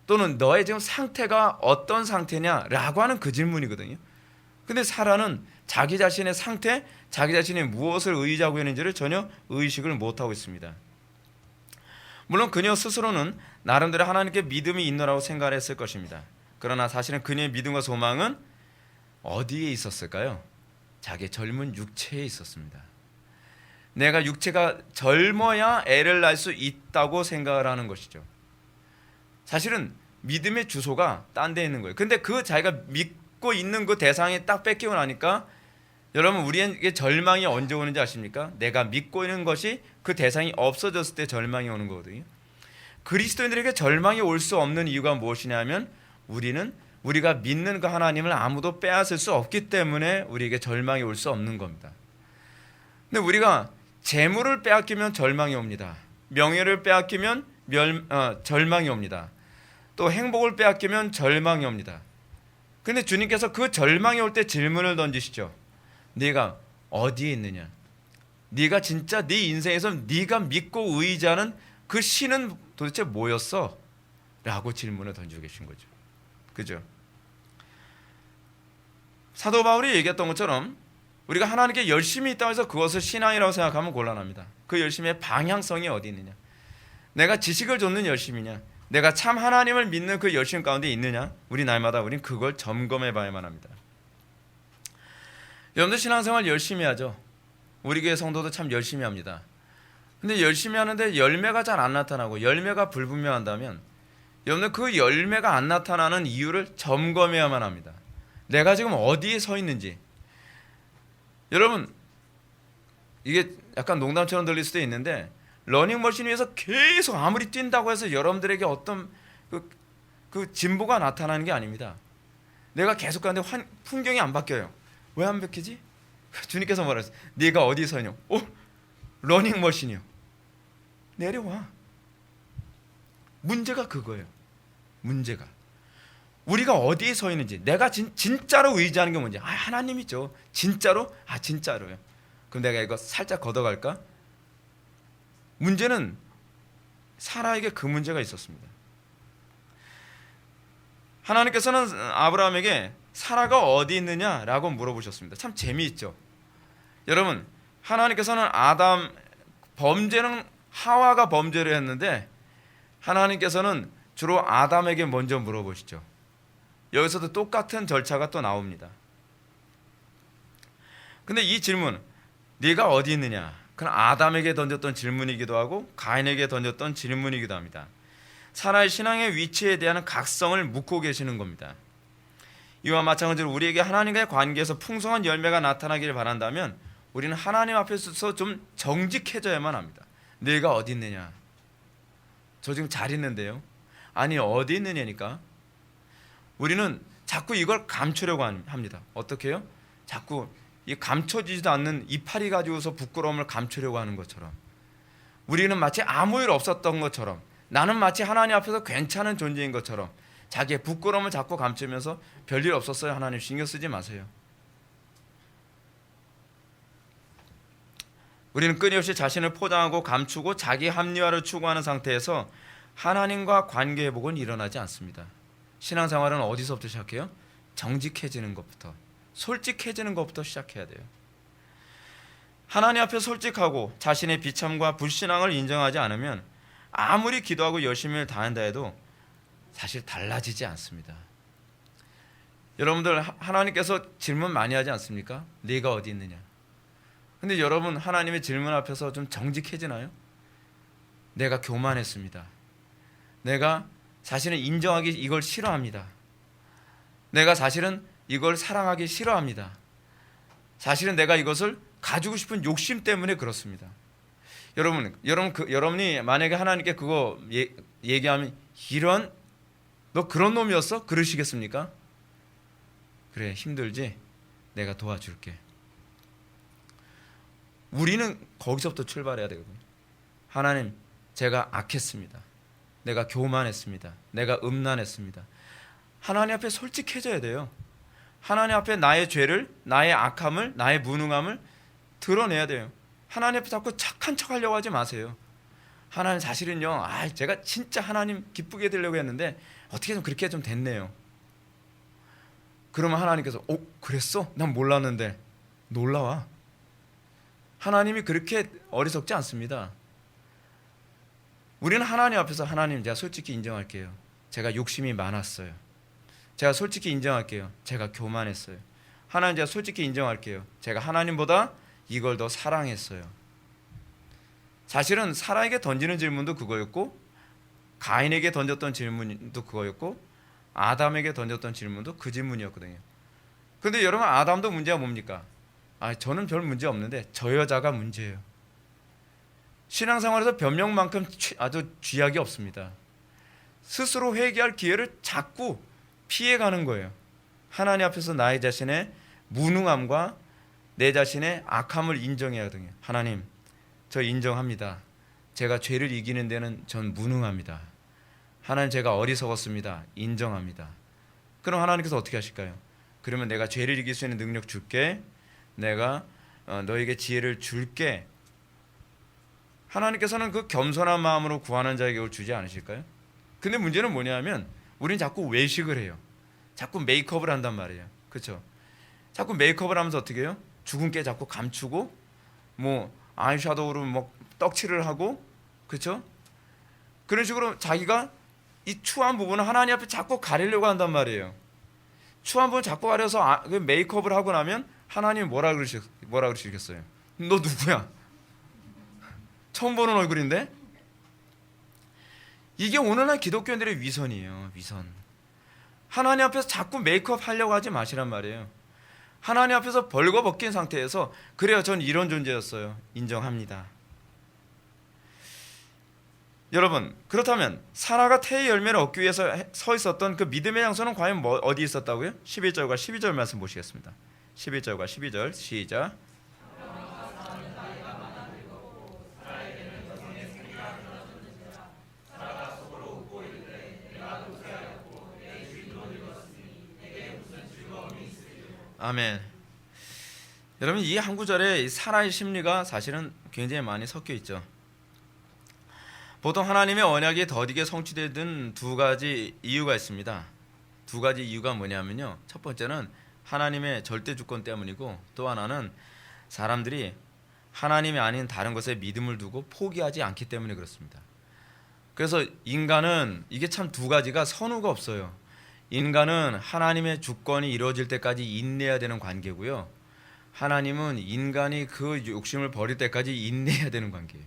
또는 너의 지금 상태가 어떤 상태냐라고 하는 그 질문이거든요. 근데 사라는 자기 자신의 상태, 자기 자신이 무엇을 의지하고 있는지를 전혀 의식을 못하고 있습니다. 물론 그녀 스스로는 나름대로 하나님께 믿음이 있노라고 생각했을 것입니다. 그러나 사실은 그녀의 믿음과 소망은 어디에 있었을까요? 자기의 젊은 육체에 있었습니다. 내가 육체가 젊어야 애를 낳을 수 있다고 생각을 하는 것이죠. 사실은 믿음의 주소가 딴 데 있는 거예요. 근데 그 자기가 믿고 있는 그 대상이 딱 뺏기고 나니까 여러분, 우리에게 절망이 언제 오는지 아십니까? 내가 믿고 있는 것이 그 대상이 없어졌을 때 절망이 오는 거거든요. 그리스도인들에게 절망이 올 수 없는 이유가 무엇이냐면 우리가 믿는 그 하나님을 아무도 빼앗을 수 없기 때문에 우리에게 절망이 올 수 없는 겁니다. 근데 우리가 재물을 빼앗기면 절망이 옵니다. 명예를 빼앗기면 절망이 옵니다. 또 행복을 빼앗기면 절망이 옵니다. 근데 주님께서 그 절망이 올 때 질문을 던지시죠. 네가 어디에 있느냐? 네가 진짜 네 인생에서 네가 믿고 의지하는 그 신은 도대체 뭐였어? 라고 질문을 던지고 계신 거죠. 그죠? 사도 바울이 얘기했던 것처럼 우리가 하나님께 열심히 있다고 해서 그것을 신앙이라고 생각하면 곤란합니다. 그 열심의 방향성이 어디 있느냐? 내가 지식을 좇는 열심이냐? 내가 참 하나님을 믿는 그 열심 가운데 있느냐? 우리 날마다 우린 그걸 점검해 봐야만 합니다. 여러분들 신앙생활 열심히 하죠. 우리 교회 성도도 참 열심히 합니다. 근데 열심히 하는데 열매가 잘 안 나타나고 열매가 불분명한다면 여러분들 그 열매가 안 나타나는 이유를 점검해야만 합니다. 내가 지금 어디에 서 있는지. 여러분 이게 약간 농담처럼 들릴 수도 있는데 러닝머신 위에서 계속 아무리 뛴다고 해서 여러분들에게 어떤 그 진보가 나타나는 게 아닙니다. 내가 계속 가는데 풍경이 안 바뀌어요. 왜 안 바뀌지? 주님께서 말했어요. 네가 어디 서 있냐? 러닝머신이요. 내려와. 문제가 그거예요. 문제가 우리가 어디에 서 있는지, 내가 진짜로 의지하는 게 뭔지. 하나님이죠. 진짜로? 진짜로요. 그럼 내가 이거 살짝 걷어갈까? 문제는 사라에게 그 문제가 있었습니다. 하나님께서는 아브라함에게 사라가 어디 있느냐라고 물어보셨습니다. 참 재미있죠. 여러분, 하나님께서는 범죄는 하와가 범죄를 했는데 하나님께서는 주로 아담에게 먼저 물어보시죠. 여기서도 똑같은 절차가 또 나옵니다. 근데 이 질문, 네가 어디 있느냐? 그건 아담에게 던졌던 질문이기도 하고 가인에게 던졌던 질문이기도 합니다. 사라의 신앙의 위치에 대한 각성을 묻고 계시는 겁니다. 이와 마찬가지로 우리에게 하나님과의 관계에서 풍성한 열매가 나타나기를 바란다면 우리는 하나님 앞에서 좀 정직해져야만 합니다. 네가 어디 있느냐? 저 지금 잘 있는데요. 아니 어디 있느냐니까. 우리는 자꾸 이걸 감추려고 합니다. 어떻게 해요? 자꾸 이 감춰지지도 않는 이파리 가지고서 부끄러움을 감추려고 하는 것처럼, 우리는 마치 아무 일 없었던 것처럼, 나는 마치 하나님 앞에서 괜찮은 존재인 것처럼 자기의 부끄러움을 자꾸 감추면서 별일 없었어요. 하나님 신경 쓰지 마세요. 우리는 끊임없이 자신을 포장하고 감추고 자기 합리화를 추구하는 상태에서 하나님과 관계 회복은 일어나지 않습니다. 신앙생활은 어디서부터 시작해요? 정직해지는 것부터, 솔직해지는 것부터 시작해야 돼요. 하나님 앞에 솔직하고 자신의 비참과 불신앙을 인정하지 않으면 아무리 기도하고 열심히 다한다 해도 사실 달라지지 않습니다. 여러분들 하나님께서 질문 많이 하지 않습니까? 네가 어디 있느냐? 근데 여러분 하나님의 질문 앞에서 좀 정직해지나요? 내가 교만했습니다. 내가 사실은 인정하기 이걸 싫어합니다. 내가 사실은 이걸 사랑하기 싫어합니다. 사실은 내가 이것을 가지고 싶은 욕심 때문에 그렇습니다. 여러분이 만약에 하나님께 그거 얘기하면 너 그런 놈이었어? 그러시겠습니까? 그래, 힘들지? 내가 도와줄게. 우리는 거기서부터 출발해야 되거든요. 하나님, 제가 악했습니다. 내가 교만했습니다. 내가 음란했습니다. 하나님 앞에 솔직해져야 돼요. 하나님 앞에 나의 죄를, 나의 악함을, 나의 무능함을 드러내야 돼요. 하나님 앞에 자꾸 착한 척 하려고 하지 마세요. 하나님 사실은요, 제가 진짜 하나님 기쁘게 해드리려고 했는데 어떻게 좀 그렇게 좀 됐네요. 그러면 하나님께서 그랬어? 난 몰랐는데. 놀라와. 하나님이 그렇게 어리석지 않습니다. 우리는 하나님 앞에서 하나님, 제가 솔직히 인정할게요. 제가 욕심이 많았어요. 제가 솔직히 인정할게요. 제가 교만했어요. 하나님, 제가 솔직히 인정할게요. 제가 하나님보다 이걸 더 사랑했어요. 사실은 사라에게 던지는 질문도 그거였고, 가인에게 던졌던 질문도 그거였고, 아담에게 던졌던 질문도 그 질문이었거든요. 그런데 여러분, 아담도 문제가 뭡니까? 저는 별 문제 없는데 저 여자가 문제예요. 신앙생활에서 변명만큼 아주 쥐약이 없습니다. 스스로 회개할 기회를 자꾸 피해가는 거예요. 하나님 앞에서 나의 자신의 무능함과 내 자신의 악함을 인정해야 하거든요. 하나님, 저 인정합니다. 제가 죄를 이기는 데는 전 무능합니다. 하나님, 제가 어리석었습니다. 인정합니다. 그럼 하나님께서 어떻게 하실까요? 그러면 내가 죄를 이길 수 있는 능력 줄게. 내가 너에게 지혜를 줄게. 하나님께서는 그 겸손한 마음으로 구하는 자에게 그걸 주지 않으실까요? 근데 문제는 뭐냐면 우리는 자꾸 외식을 해요. 자꾸 메이크업을 한단 말이에요. 그렇죠? 자꾸 메이크업을 하면서 어떻게 해요? 죽은 게 자꾸 감추고 뭐 아이섀도우로 뭐 떡칠을 하고, 그렇죠? 그런 식으로 자기가 이 추한 부분을 하나님 앞에 자꾸 가리려고 한단 말이에요. 추한 부분 자꾸 가려서 그 메이크업을 하고 나면 하나님이 뭐라 그러시겠어요? 너 누구야? 처음 보는 얼굴인데? 이게 오늘날 기독교인들의 위선이에요. 위선. 하나님 앞에서 자꾸 메이크업 하려고 하지 마시란 말이에요. 하나님 앞에서 벌거벗긴 상태에서 그래요, 전 이런 존재였어요. 인정합니다. 여러분, 그렇다면 사라가 태의 열매를 얻기 위해서 서 있었던 그 믿음의 장소는 과연 어디 있었다고요? 11절과 12절 말씀 보시겠습니다. 11절과 12절 시작. 아멘. 여러분, 이 한 구절에 사라의 심리가 사실은 굉장히 많이 섞여 있죠. 보통 하나님의 언약이 더디게 성취되는 두 가지 이유가 있습니다. 두 가지 이유가 뭐냐면요, 첫 번째는 하나님의 절대 주권 때문이고, 또 하나는 사람들이 하나님이 아닌 다른 것에 믿음을 두고 포기하지 않기 때문에 그렇습니다. 그래서 인간은 이게 참 두 가지가 선우가 없어요. 인간은 하나님의 주권이 이루어질 때까지 인내해야 되는 관계고요, 하나님은 인간이 그 욕심을 버릴 때까지 인내해야 되는 관계예요.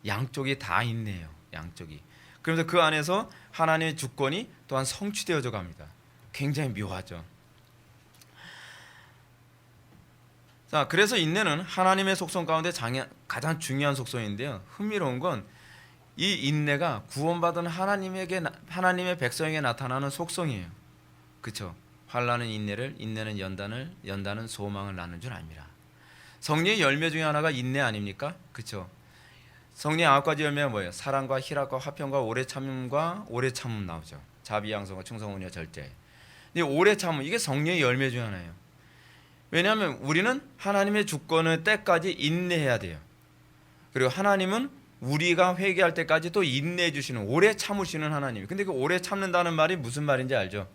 양쪽이 다 인내해요. 양쪽이. 그러면서 그 안에서 하나님의 주권이 또한 성취되어져 갑니다. 굉장히 묘하죠. 자, 그래서 인내는 하나님의 속성 가운데 가장 중요한 속성인데요, 흥미로운 건 이 인내가 구원받은 하나님의 백성에게 나타나는 속성이에요. 그렇죠? 환난은 인내를, 인내는 연단을, 연단은 소망을 낳는 줄 압니다. 성령의 열매 중에 하나가 인내 아닙니까? 그렇죠? 성령의 9가지 열매가 뭐예요? 사랑과 희락과 화평과 오래 참음과 오래 참음 나오죠. 자비, 양성과 충성, 온유, 절제. 이 오래 참음, 이게 성령의 열매 중에 하나예요. 왜냐하면 우리는 하나님의 주권의 때까지 인내해야 돼요. 그리고 하나님은 우리가 회개할 때까지 또 인내해 주시는, 오래 참으시는 하나님. 근데 그 오래 참는다는 말이 무슨 말인지 알죠?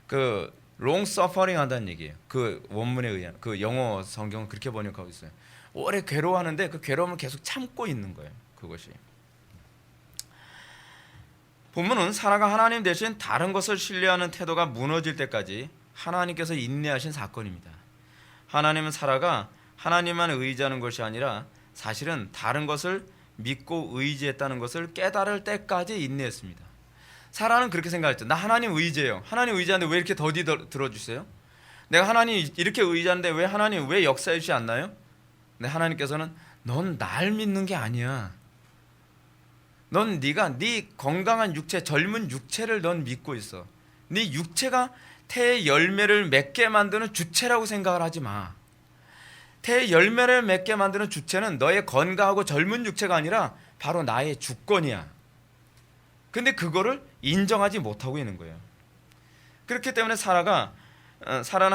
그 long suffering 한다는 얘기예요. 그 원문에 의한, 그 영어 성경은 그렇게 번역하고 있어요. 오래 괴로워하는데 그 괴로움을 계속 참고 있는 거예요. 그것이. 본문은 사라가 하나님 대신 다른 것을 신뢰하는 태도가 무너질 때까지 하나님께서 인내하신 사건입니다. 하나님은 사라가 하나님만 의지하는 것이 아니라 사실은 다른 것을 믿고 의지했다는 것을 깨달을 때까지 인내했습니다. 사라는 그렇게 생각했죠. 나 하나님 의지해요. 하나님 의지하는데 왜 이렇게 더디 들어주세요? 내가 하나님 이렇게 의지하는데 왜 하나님 왜 역사해 주지 않나요? 근데 하나님께서는 넌 날 믿는 게 아니야. 넌 네가 네 건강한 육체, 젊은 육체를 넌 믿고 있어. 네 육체가 태의 열매를 맺게 만드는 주체라고 생각을 하지 마. 태의 열매를 맺게 만드는 주체는 너의 건강하고 젊은 육체가 아니라 바로 나의 주권이야. 근데 그거를 인정하지 못하고 있는 거예요. 그렇기 때문에 사라는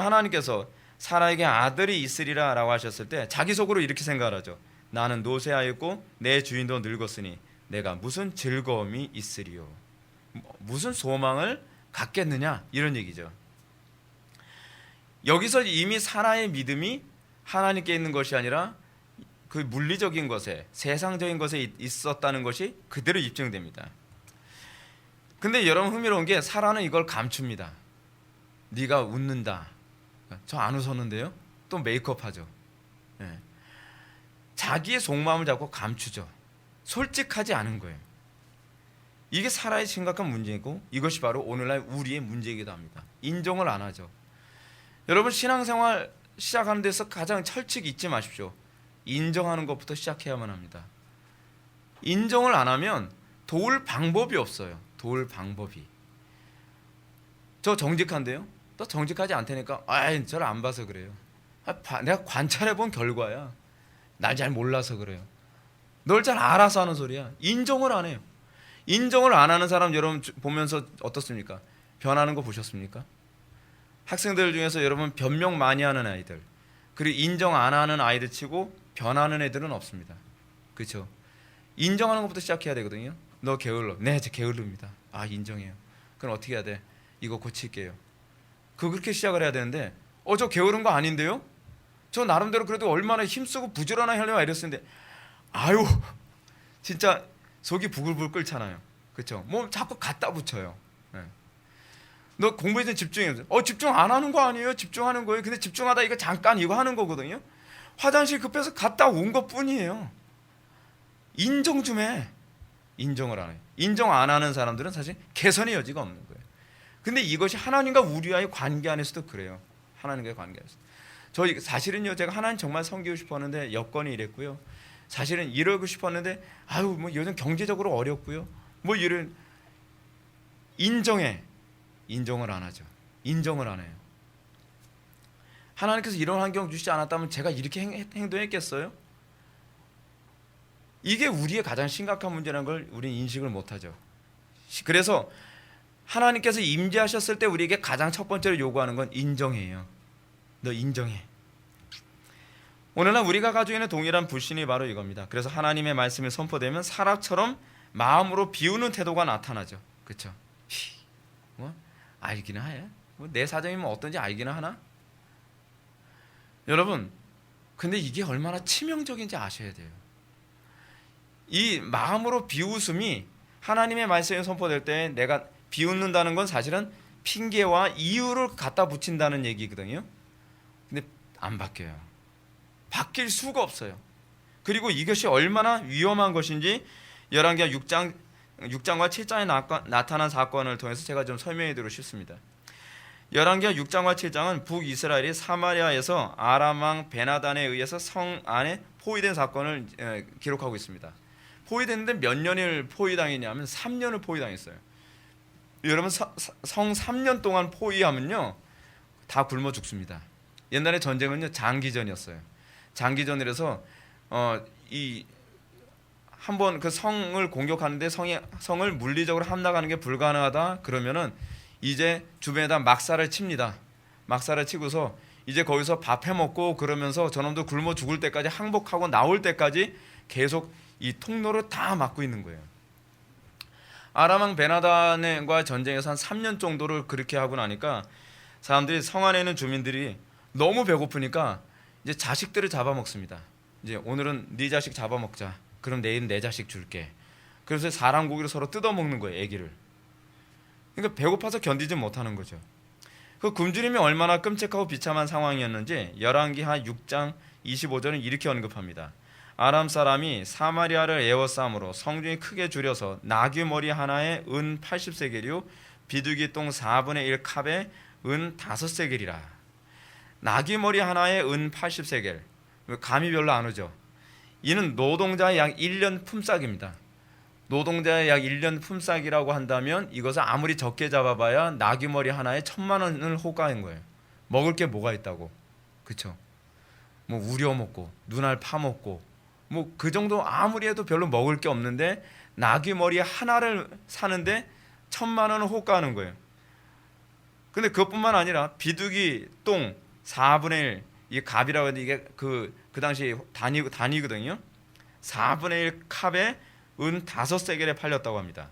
하나님께서 사라에게 아들이 있으리라 라고 하셨을 때 자기 속으로 이렇게 생각을 하죠. 나는 노쇠하였고 내 주인도 늙었으니 내가 무슨 즐거움이 있으리요, 무슨 소망을 갖겠느냐, 이런 얘기죠. 여기서 이미 사라의 믿음이 하나님께 있는 것이 아니라 그 물리적인 것에, 세상적인 것에 있었다는 것이 그대로 입증됩니다. 근데 여러분, 흥미로운 게 사라는 이걸 감춥니다. 네가 웃는다, 저 안 웃었는데요? 또 메이크업하죠. 네. 자기의 속마음을 자꾸 감추죠. 솔직하지 않은 거예요. 이게 사라의 심각한 문제이고 이것이 바로 오늘날 우리의 문제이기도 합니다. 인정을 안 하죠. 여러분, 신앙생활 시작하는 데서 가장 철칙 잊지 마십시오. 인정하는 것부터 시작해야만 합니다. 인정을 안 하면 도울 방법이 없어요. 도울 방법이. 저 정직한데요? 또 정직하지 않다니까 저를 안 봐서 그래요. 내가 관찰해본 결과야. 날 잘 몰라서 그래요. 널 잘 알아서 하는 소리야. 인정을 안 해요. 인정을 안 하는 사람 여러분 보면서 어떻습니까? 변하는 거 보셨습니까? 학생들 중에서 여러분 변명 많이 하는 아이들, 그리고 인정 안 하는 아이들 치고 변하는 애들은 없습니다. 그렇죠? 인정하는 것부터 시작해야 되거든요. 너 게을러. 네, 저 게을릅니다. 인정해요. 그럼 어떻게 해야 돼? 이거 고칠게요. 그렇게 시작을 해야 되는데 저 게으른 거 아닌데요? 저 나름대로 그래도 얼마나 힘쓰고 부지런하게 하려고 이랬었는데 진짜 속이 부글부글 끓잖아요. 그렇죠? 뭐 자꾸 갖다 붙여요. 네. 너 공부에 대한 집중해. 집중 안 하는 거 아니에요? 집중하는 거예요. 근데 집중하다 이거 잠깐 이거 하는 거거든요. 화장실 급해서 갔다 온 것뿐이에요. 인정 좀 해. 인정을 안 해요. 인정 안 하는 사람들은 사실 개선의 여지가 없는 거예요. 근데 이것이 하나님과 우리와의 관계 안에서도 그래요. 하나님과의 관계 안에서. 사실은요, 제가 하나님 정말 섬기고 싶었는데 여건이 이랬고요. 사실은 이러고 싶었는데 뭐 요즘 경제적으로 어렵고요. 뭐 이런 인정을 안 하죠. 인정을 안 해요. 하나님께서 이런 환경 주시지 않았다면 제가 이렇게 행동했겠어요? 이게 우리의 가장 심각한 문제라는 걸 우리는 인식을 못하죠. 그래서 하나님께서 임재하셨을 때 우리에게 가장 첫 번째로 요구하는 건 인정이에요. 너 인정해. 오늘날 우리가 가지고 있는 동일한 불신이 바로 이겁니다. 그래서 하나님의 말씀이 선포되면 사람처럼 마음으로 비우는 태도가 나타나죠. 그렇죠? 뭐 알기나 해? 내 사정이 어떤지 알기나 하나? 여러분, 근데 이게 얼마나 치명적인지 아셔야 돼요. 이 마음으로 비웃음이 하나님의 말씀이 선포될 때 내가 비웃는다는 건 사실은 핑계와 이유를 갖다 붙인다는 얘기거든요. 근데 안 바뀌어요. 바뀔 수가 없어요. 그리고 이것이 얼마나 위험한 것인지 열왕기하 6장과 7장에 나타난 사건을 통해서 제가 좀 설명해 드리고 싶습니다. 열왕기하 6장과 7장은 북이스라엘이 사마리아에서 아람 왕 베나단에 의해서 성 안에 포위된 사건을 기록하고 있습니다. 포위됐는데 몇 년을 포위당했냐면 3년을 포위당했어요. 여러분 성 3년 동안 포위하면요 다 굶어 죽습니다. 옛날에 전쟁은요 장기전이었어요. 장기전이라서 한번 그 성을 공격하는데 성을 물리적으로 함락하는 게 불가능하다 그러면은 이제 주변에다 막사를 칩니다. 막사를 치고서 이제 거기서 밥 해먹고 그러면서 저놈도 굶어 죽을 때까지 항복하고 나올 때까지 계속 이 통로를 다 막고 있는 거예요. 아람왕 베나단과 전쟁에서 한 3년 정도를 그렇게 하고 나니까 사람들이 성 안에 있는 주민들이 너무 배고프니까 이제 자식들을 잡아먹습니다. 이제 오늘은 네 자식 잡아먹자. 그럼 내일은 내 자식 줄게. 그래서 사람 고기를 서로 뜯어먹는 거예요, 애기를. 그러니까 배고파서 견디지 못하는 거죠. 그 굶주림이 얼마나 끔찍하고 비참한 상황이었는지 열왕기하 6장 25절은 이렇게 언급합니다. 아람 사람이 사마리아를 에워싸므로 성중이 크게 줄여서 나귀 머리 하나에 은 80세겔이요 비둘기 똥 4분의 1 캅에 은 5세겔이라. 나귀 머리 하나에 은 80세겔. 감이 별로 안 오죠. 이는 노동자의 약 1년 품삯입니다. 노동자의 약 1년 품삯이라고 한다면 이것을 아무리 적게 잡아봐야 나귀 머리 하나에 1,000만 원을 호가한 거예요. 먹을 게 뭐가 있다고. 그렇죠? 뭐 우려 먹고 눈알 파먹고 뭐 그 정도 아무리 해도 별로 먹을 게 없는데 나귀 머리 하나를 사는데 1,000만 원을 호가하는 거예요. 근데 그것뿐만 아니라 비둘기 똥 4분의 1, 이게 갑이라고 하는데 이게 그 당시 단위거든요. 4분의 1 캅에 은 5세겔에 팔렸다고 합니다.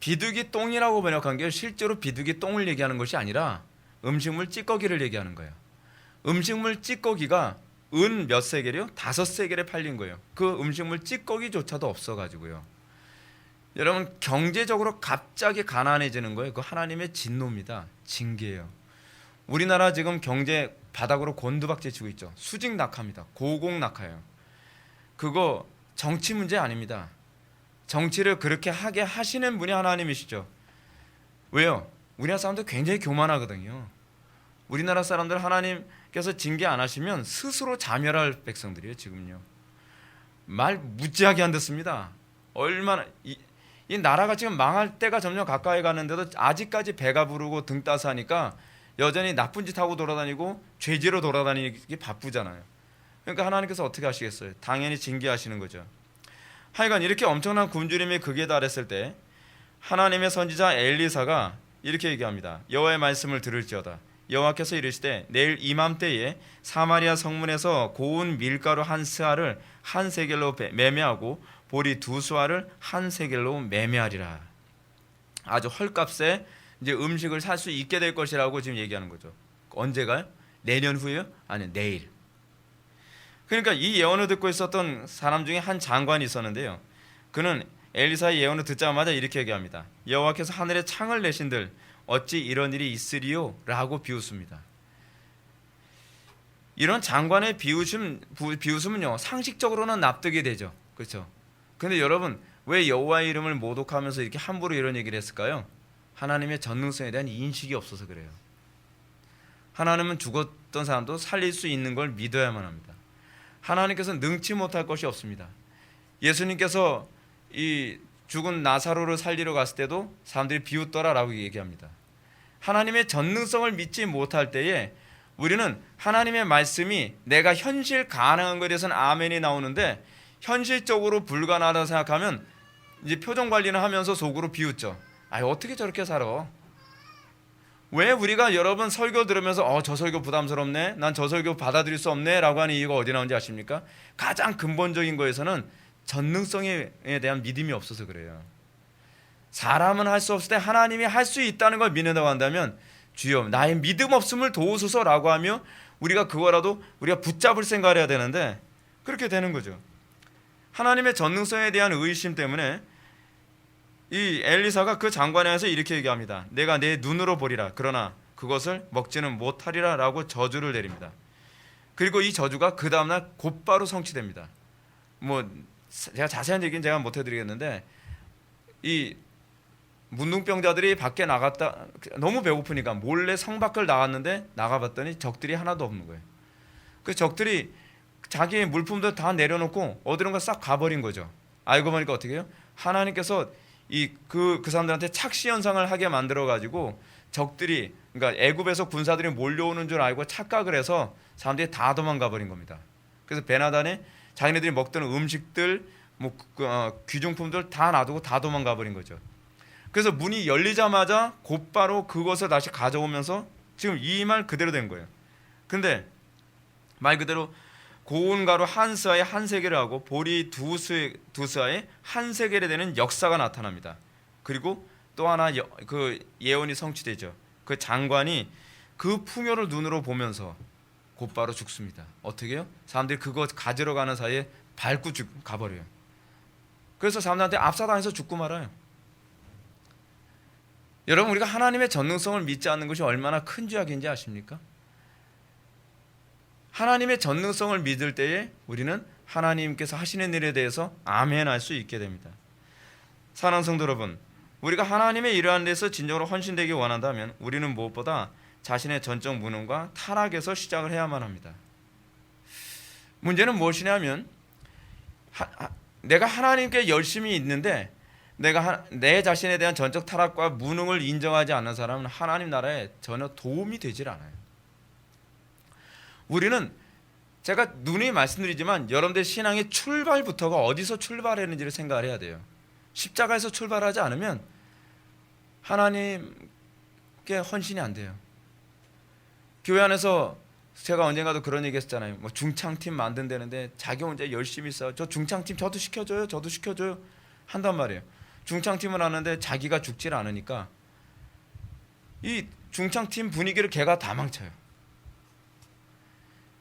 비둘기 똥이라고 번역한 게 실제로 비둘기 똥을 얘기하는 것이 아니라 음식물 찌꺼기를 얘기하는 거예요. 음식물 찌꺼기가 은 몇 세겔이요? 5세겔에 팔린 거예요. 그 음식물 찌꺼기조차도 없어가지고요. 여러분 경제적으로 갑자기 가난해지는 거예요. 그 하나님의 진노입니다. 징계예요. 우리나라 지금 경제 바닥으로 곤두박질 치고 있죠. 수직 낙하입니다. 고공 낙하예요. 그거 정치 문제 아닙니다. 정치를 그렇게 하게 하시는 분이 하나님이시죠. 왜요? 우리나라 사람들 굉장히 교만하거든요. 우리나라 사람들 하나님께서 징계 안 하시면 스스로 자멸할 백성들이에요. 지금요. 말 무지하게 안 듣습니다. 얼마나 이 나라가 지금 망할 때가 점점 가까이 가는데도 아직까지 배가 부르고 등 따서 하니까 여전히 나쁜 짓 하고 돌아다니고 죄지로 돌아다니기 바쁘잖아요. 그러니까 하나님께서 어떻게 하시겠어요? 당연히 징계하시는 거죠. 하여간 이렇게 엄청난 굶주림이 극에 달했을 때 하나님의 선지자 엘리사가 이렇게 얘기합니다. 여호와의 말씀을 들을지어다. 여호와께서 이르시되 내일 이맘때에 사마리아 성문에서 고운 밀가루 한 스아를 한 세겔로 매매하고 보리 두 수아를 한 세겔로 매매하리라. 아주 헐값에 이제 음식을 살 수 있게 될 것이라고 지금 얘기하는 거죠. 언제가요? 내년 후에요? 아니 내일. 그러니까 이 예언을 듣고 있었던 사람 중에 한 장관이 있었는데요. 그는 엘리사의 예언을 듣자마자 이렇게 얘기합니다. 여호와께서 하늘에 창을 내신들 어찌 이런 일이 있으리요? 라고 비웃습니다. 이런 장관의 비웃음은요 상식적으로는 납득이 되죠. 그렇죠? 근데 여러분 왜 여호와의 이름을 모독하면서 이렇게 함부로 이런 얘기를 했을까요? 하나님의 전능성에 대한 인식이 없어서 그래요. 하나님은 죽었던 사람도 살릴 수 있는 걸 믿어야만 합니다. 하나님께서는 능치 못할 것이 없습니다. 예수님께서 이 죽은 나사로를 살리러 갔을 때도 사람들이 비웃더라라고 얘기합니다. 하나님의 전능성을 믿지 못할 때에 우리는 하나님의 말씀이 내가 현실 가능한 것에 대해서는 아멘이 나오는데 현실적으로 불가능하다고 생각하면 이제 표정 관리는 하면서 속으로 비웃죠. 어떻게 저렇게 살아? 왜 우리가 여러분 설교 들으면서 저 설교 부담스럽네, 난 저 설교 받아들일 수 없네 라고 하는 이유가 어디 나오는지 아십니까? 가장 근본적인 거에서는 전능성에 대한 믿음이 없어서 그래요. 사람은 할 수 없을 때 하나님이 할 수 있다는 걸 믿는다고 한다면 주여 나의 믿음 없음을 도우소서라고 하며 우리가 그거라도 우리가 붙잡을 생각을 해야 되는데 그렇게 되는 거죠. 하나님의 전능성에 대한 의심 때문에 이 엘리사가 그 장관에 와서 이렇게 얘기합니다. 내가 내 눈으로 보리라 그러나 그것을 먹지는 못하리라 라고 저주를 내립니다. 그리고 이 저주가 그 다음날 곧바로 성취됩니다. 제가 자세한 얘기는 제가 못 해드리겠는데 이 문둥병자들이 밖에 나갔다 너무 배고프니까 몰래 성 밖을 나갔는데 나가봤더니 적들이 하나도 없는 거예요. 그 적들이 자기의 물품들 다 내려놓고 어디론가 싹 가버린 거죠. 알고 보니까 어떻게 해요? 하나님께서 그 사람들한테 착시 현상을 하게 만들어 가지고 적들이 그러니까 애굽에서 군사들이 몰려오는 줄 알고 착각을 해서 사람들이 다 도망가 버린 겁니다. 그래서 베나단에 자기네들이 먹던 음식들 귀중품들 다 놔두고 다 도망가 버린 거죠. 그래서 문이 열리자마자 곧바로 그것을 다시 가져오면서 지금 이 말 그대로 된 거예요. 근데 말 그대로 고운 가루 한 스아에 한 세겔을 하고 보리 두 스아에 한 세겔에 되는 역사가 나타납니다. 그리고 또 하나 그 예언이 성취되죠. 그 장관이 그 풍요를 눈으로 보면서 곧바로 죽습니다. 어떻게 해요? 사람들이 그거 가지러 가는 사이에 밟고 가버려요. 그래서 사람들한테 압사당해서 죽고 말아요. 여러분 우리가 하나님의 전능성을 믿지 않는 것이 얼마나 큰 죄악인지 아십니까? 하나님의 전능성을 믿을 때에 우리는 하나님께서 하시는 일에 대해서 아멘할 수 있게 됩니다. 사랑하는 성도 여러분, 우리가 하나님의 일하는 데서 진정으로 헌신되기 원한다면 우리는 무엇보다 자신의 전적 무능과 타락에서 시작을 해야만 합니다. 문제는 무엇이냐면 내가 하나님께 열심히 있는데 내가 내 자신에 대한 전적 타락과 무능을 인정하지 않는 사람은 하나님 나라에 전혀 도움이 되질 않아요. 우리는 제가 누누이 말씀드리지만 여러분들 신앙의 출발부터가 어디서 출발했는지를 생각을 해야 돼요. 십자가에서 출발하지 않으면 하나님께 헌신이 안 돼요. 교회 안에서 제가 언젠가도 그런 얘기 했잖아요. 중창팀 만든다는데 자기 혼자 열심히 써. 저 중창팀 저도 시켜줘요 한단 말이에요. 중창팀을 하는데 자기가 죽질 않으니까 이 중창팀 분위기를 걔가 다 망쳐요.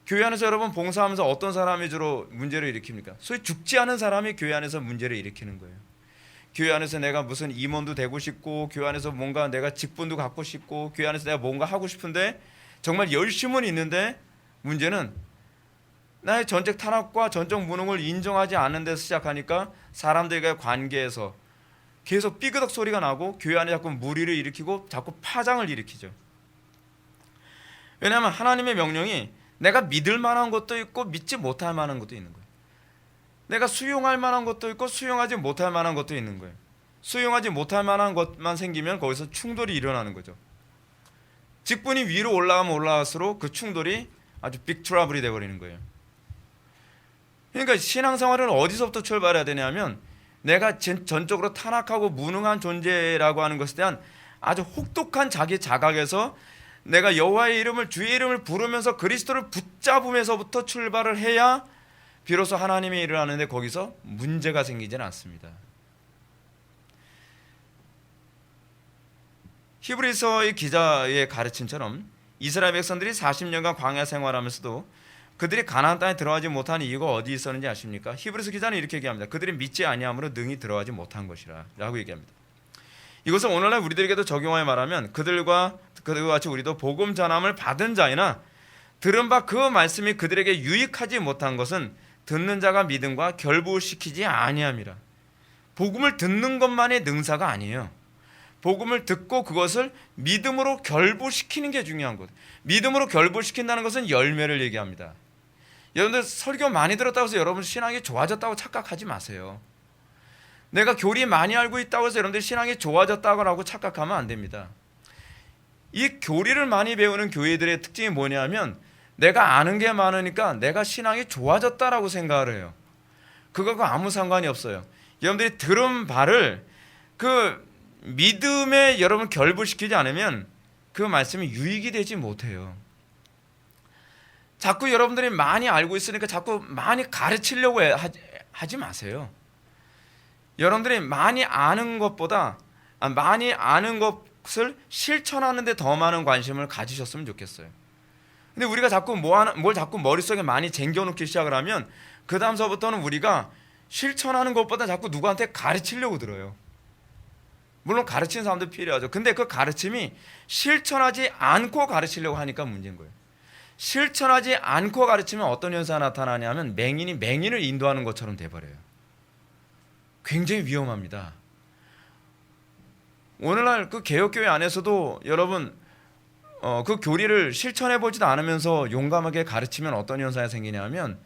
교회 안에서 여러분 봉사하면서 어떤 사람이 주로 문제를 일으킵니까? 소위 죽지 않은 사람이 교회 안에서 문제를 일으키는 거예요. 교회 안에서 내가 무슨 임원도 되고 싶고 교회 안에서 뭔가 내가 직분도 갖고 싶고 교회 안에서 내가 뭔가 하고 싶은데 정말 열심은 있는데 문제는 나의 전적 타락과 전적 무능을 인정하지 않는 데서 시작하니까 사람들과의 관계에서 계속 삐그덕 소리가 나고 교회 안에 자꾸 무리를 일으키고 자꾸 파장을 일으키죠. 왜냐하면 하나님의 명령이 내가 믿을 만한 것도 있고 믿지 못할 만한 것도 있는 거예요. 내가 수용할 만한 것도 있고 수용하지 못할 만한 것도 있는 거예요. 수용하지 못할 만한 것만 생기면 거기서 충돌이 일어나는 거죠. 직분이 위로 올라가면 올라갈수록 그 충돌이 아주 빅 트러블이 되어버리는 거예요. 그러니까 신앙생활은 어디서부터 출발해야 되냐면 내가 전적으로 타락하고 무능한 존재라고 하는 것에 대한 아주 혹독한 자기 자각에서 내가 여호와의 이름을, 주의 이름을 부르면서 그리스도를 붙잡으면서부터 출발을 해야 비로소 하나님의 일을 하는데 거기서 문제가 생기지는 않습니다. 히브리서의 기자의 가르침처럼 이스라엘 백성들이 40년간 광야 생활하면서도 그들이 가나안 땅에 들어가지 못한 이유가 어디 있었는지 아십니까? 히브리서 기자는 이렇게 얘기합니다. 그들이 믿지 아니함으로 능히 들어가지 못한 것이라 라고 얘기합니다. 이것을 오늘날 우리들에게도 적용하여 말하면 그들과 같이 우리도 복음 전함을 받은 자이나 들은 바 그 말씀이 그들에게 유익하지 못한 것은 듣는 자가 믿음과 결부시키지 아니함이라. 복음을 듣는 것만의 능사가 아니에요. 복음을 듣고 그것을 믿음으로 결부시키는 게 중요한 것. 믿음으로 결부시킨다는 것은 열매를 얘기합니다. 여러분들 설교 많이 들었다고 해서 여러분 신앙이 좋아졌다고 착각하지 마세요. 내가 교리 많이 알고 있다고 해서 여러분들 신앙이 좋아졌다고 착각하면 안 됩니다. 이 교리를 많이 배우는 교회들의 특징이 뭐냐면 내가 아는 게 많으니까 내가 신앙이 좋아졌다라고 생각을 해요. 그거가 아무 상관이 없어요. 여러분들이 들은 바를 그 믿음에 여러분 결부시키지 않으면 그 말씀이 유익이 되지 못해요. 자꾸 여러분들이 많이 알고 있으니까 자꾸 많이 가르치려고 하지 마세요. 여러분들이 많이 아는 것보다 많이 아는 것을 실천하는 데 더 많은 관심을 가지셨으면 좋겠어요. 근데 우리가 자꾸 뭘 자꾸 머릿속에 많이 쟁겨놓기 시작을 하면 그 다음서부터는 우리가 실천하는 것보다 자꾸 누구한테 가르치려고 들어요. 물론 가르치는 사람도 필요하죠. 근데 그 가르침이 실천하지 않고 가르치려고 하니까 문제인 거예요. 실천하지 않고 가르치면 어떤 현상이 나타나냐면 맹인이 맹인을 인도하는 것처럼 돼버려요. 굉장히 위험합니다. 오늘날 그 개혁교회 안에서도 여러분 그 교리를 실천해보지도 않으면서 용감하게 가르치면 어떤 현상이 생기냐면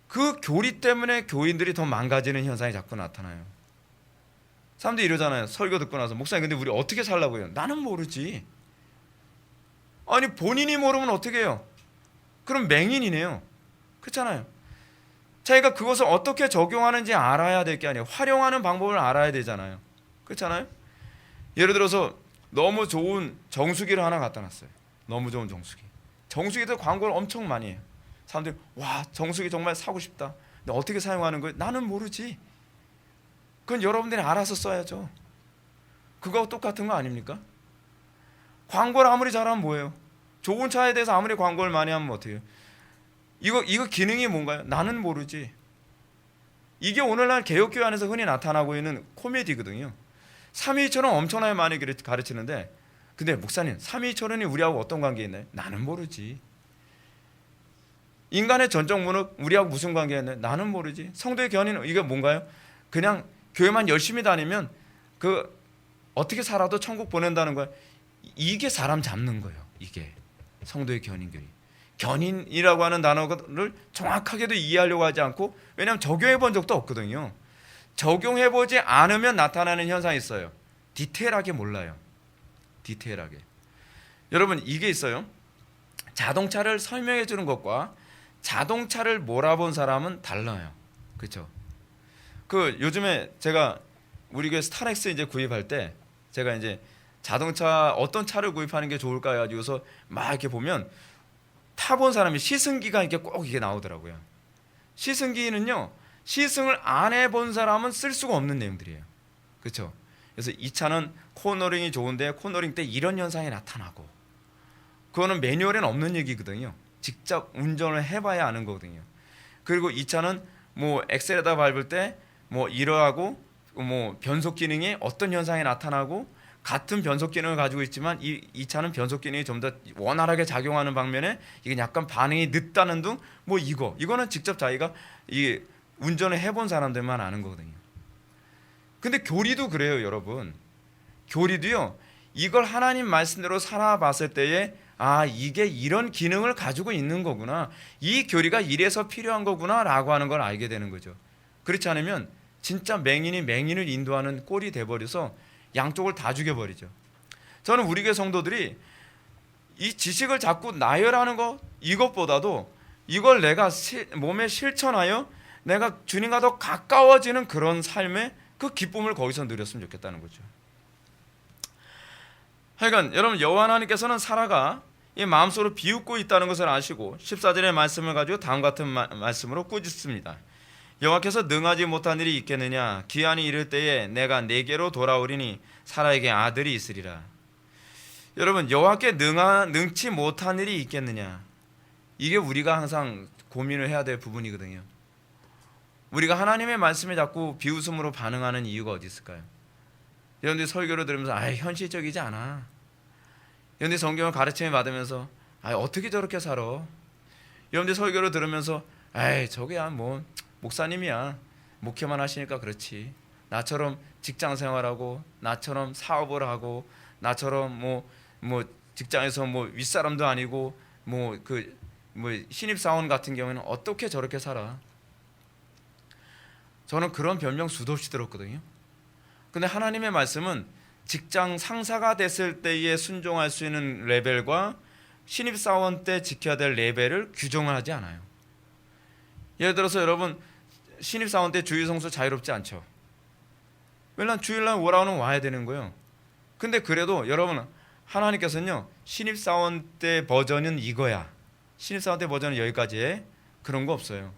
그 교리 때문에 교인들이 더 망가지는 현상이 자꾸 나타나요. 사람들이 이러잖아요. 설교 듣고 나서 목사님 근데 우리 어떻게 살라고 해요? 나는 모르지. 아니 본인이 모르면 어떻게 해요? 그럼 맹인이네요. 그렇잖아요. 자기가 그것을 어떻게 적용하는지 알아야 될 게 아니에요. 활용하는 방법을 알아야 되잖아요. 그렇잖아요. 예를 들어서 너무 좋은 정수기를 하나 갖다 놨어요. 너무 좋은 정수기. 정수기도 광고를 엄청 많이 해요. 사람들이 와 정수기 정말 사고 싶다. 근데 어떻게 사용하는 거예요? 나는 모르지. 그건 여러분들이 알아서 써야죠. 그거하고 똑같은 거 아닙니까? 광고를 아무리 잘하면 뭐예요? 좋은 차에 대해서 아무리 광고를 많이 하면 어떻게 해요? 이거 기능이 뭔가요? 나는 모르지. 이게 오늘날 개혁교회 안에서 흔히 나타나고 있는 코미디거든요. 삼위일체론 엄청나게 많이 가르치는데 근데 목사님 삼위일체론이 우리하고 어떤 관계 있나요? 나는 모르지. 인간의 전적 문학 우리하고 무슨 관계 있나요? 나는 모르지. 성도의 견인은 이게 뭔가요? 그냥 교회만 열심히 다니면 그 어떻게 살아도 천국 보낸다는 거예요. 이게 사람 잡는 거예요. 이게 성도의 견인교리. 견인이라고 하는 단어를 정확하게도 이해하려고 하지 않고 왜냐하면 적용해 본 적도 없거든요. 적용해 보지 않으면 나타나는 현상이 있어요. 디테일하게 몰라요. 디테일하게. 여러분 이게 있어요. 자동차를 설명해 주는 것과 자동차를 몰아본 사람은 달라요. 그렇죠? 그 요즘에 제가 우리 교회 스타렉스 이제 구입할 때 제가 이제 자동차 어떤 차를 구입하는 게 좋을까 해가지고서 막 이렇게 보면 타본 사람이 시승기가 이렇게 꼭 이게 나오더라고요. 시승기는요 시승을 안 해본 사람은 쓸 수가 없는 내용들이에요. 그렇죠? 그래서 이 차는 코너링이 좋은데 코너링 때 이런 현상이 나타나고 그거는 매뉴얼에는 없는 얘기거든요. 직접 운전을 해봐야 아는 거거든요. 그리고 이 차는 뭐 엑셀에다 밟을 때 뭐 이러하고 뭐 변속 기능이 어떤 현상이 나타나고 같은 변속 기능을 가지고 있지만 이 차는 변속 기능이 좀 더 원활하게 작용하는 방면에 이게 약간 반응이 늦다는 등 뭐 이거는 직접 자기가 이 운전을 해본 사람들만 아는 거거든요. 근데 교리도 그래요, 여러분. 교리도요. 이걸 하나님 말씀대로 살아봤을 때에 아 이게 이런 기능을 가지고 있는 거구나. 이 교리가 이래서 필요한 거구나 라고 하는 걸 알게 되는 거죠. 그렇지 않으면 진짜 맹인이 맹인을 인도하는 꼴이 돼버려서 양쪽을 다 죽여버리죠. 저는 우리 교회 성도들이 이 지식을 자꾸 나열하는 것 이것보다도 이걸 내가 몸에 실천하여 내가 주님과 더 가까워지는 그런 삶의 그 기쁨을 거기서 누렸으면 좋겠다는 거죠. 하여간 여러분, 여호와 하나님께서는 사라가 이 마음속으로 비웃고 있다는 것을 아시고 14절의 말씀을 가지고 다음 같은 말씀으로 꾸짖습니다. 여호와께서 능하지 못한 일이 있겠느냐? 기한이 이를 때에 내가 내게로 돌아오리니 사라에게 아들이 있으리라. 여러분, 여호와께 능치 못한 일이 있겠느냐? 이게 우리가 항상 고민을 해야 될 부분이거든요. 우리가 하나님의 말씀에 자꾸 비웃음으로 반응하는 이유가 어디 있을까요? 여러분들이 설교를 들으면서 현실적이지 않아. 여러분들이 성경을 가르침을 받으면서 어떻게 저렇게 살아? 여러분들이 설교를 들으면서 저게야 뭐 목사님이야, 목회만 하시니까 그렇지. 나처럼 직장 생활하고, 나처럼 사업을 하고, 나처럼 뭐 직장에서 뭐 윗사람도 아니고 뭐 신입 사원 같은 경우에는 어떻게 저렇게 살아? 저는 그런 별명 수도 없이 들었거든요. 근데 하나님의 말씀은 직장 상사가 됐을 때에 순종할 수 있는 레벨과 신입 사원 때 지켜야 될 레벨을 규정을 하지 않아요. 예를 들어서 여러분, 신입 사원 때 주일 성수 자유롭지 않죠. 왜냐면 주일날 오라고는 와야 되는 거예요. 근데 그래도 여러분, 하나님께서는요, 신입 사원 때 버전은 이거야, 신입 사원 때 버전은 여기까지 해, 그런 거 없어요.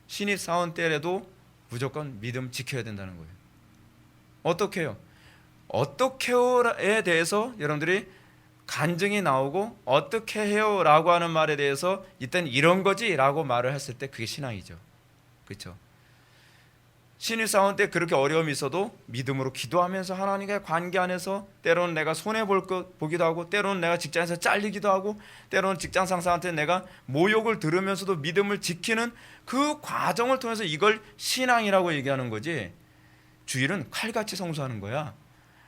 신입 사원 때라도 무조건 믿음 지켜야 된다는 거예요. 어떻게 해요? 어떻게요에 대해서 여러분들이 간증이 나오고 어떻게 해요 라고 하는 말에 대해서 이땐 이런 거지 라고 말을 했을 때 그게 신앙이죠. 그렇죠? 신입사원 때 그렇게 어려움이 있어도 믿음으로 기도하면서 하나님과의 관계 안에서 때로는 내가 손해보기도 하고, 때로는 내가 직장에서 잘리기도 하고, 때로는 직장 상사한테 내가 모욕을 들으면서도 믿음을 지키는 그 과정을 통해서 이걸 신앙이라고 얘기하는 거지, 주일은 칼같이 성수하는 거야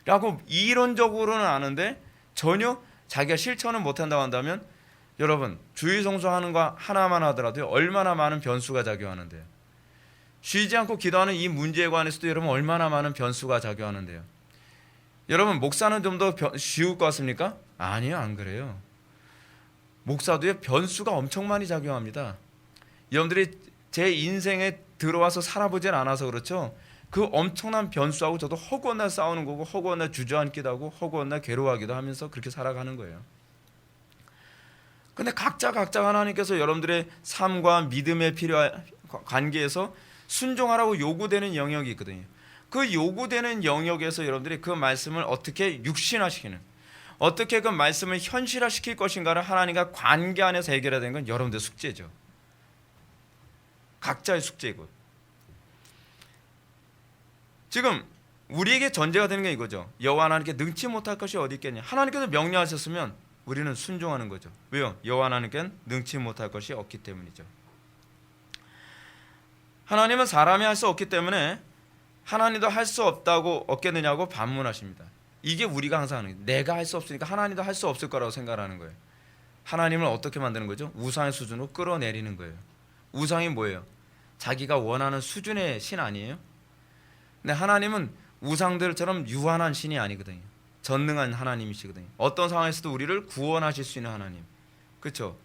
라고 이론적으로는 아는데 전혀 자기가 실천을 못한다고 한다면, 여러분, 주일 성수하는 거 하나만 하더라도 얼마나 많은 변수가 작용하는데요. 쉬지 않고 기도하는 이 문제에 관해서도 여러분 얼마나 많은 변수가 작용하는데요. 여러분, 목사는 좀 더 쉬울 것 같습니까? 아니요, 안 그래요. 목사도요, 변수가 엄청 많이 작용합니다. 여러분들이 제 인생에 들어와서 살아보진 않아서 그렇죠, 그 엄청난 변수하고 저도 허구한 날 싸우는 거고, 허구한 날 주저앉기도 하고, 허구한 날 괴로워하기도 하면서 그렇게 살아가는 거예요. 근데 각자 하나님께서 여러분들의 삶과 믿음에 필요한 관계에서 순종하라고 요구되는 영역이 있거든요. 그 요구되는 영역에서 여러분들이 그 말씀을 어떻게 육신화시키는, 어떻게 그 말씀을 현실화시킬 것인가를 하나님과 관계 안에서 해결해야 되는 건 여러분들의 숙제죠. 각자의 숙제이고, 지금 우리에게 전제가 되는 게 이거죠. 여호와 하나님께 능치 못할 것이 어디 있겠냐. 하나님께서 명령하셨으면 우리는 순종하는 거죠. 왜요? 여호와 하나님께는 능치 못할 것이 없기 때문이죠. 하나님은 사람이 할 수 없기 때문에 하나님도 할 수 없겠느냐고 반문하십니다. 이게 우리가 항상 하는 거예요. 내가 할 수 없으니까 하나님도 할 수 없을 거라고 생각하는 거예요. 하나님을 어떻게 만드는 거죠? 우상의 수준으로 끌어내리는 거예요. 우상이 뭐예요? 자기가 원하는 수준의 신 아니에요? 근데 하나님은 우상들처럼 유한한 신이 아니거든요. 전능한 하나님이시거든요. 어떤 상황에서도 우리를 구원하실 수 있는 하나님. 그렇죠?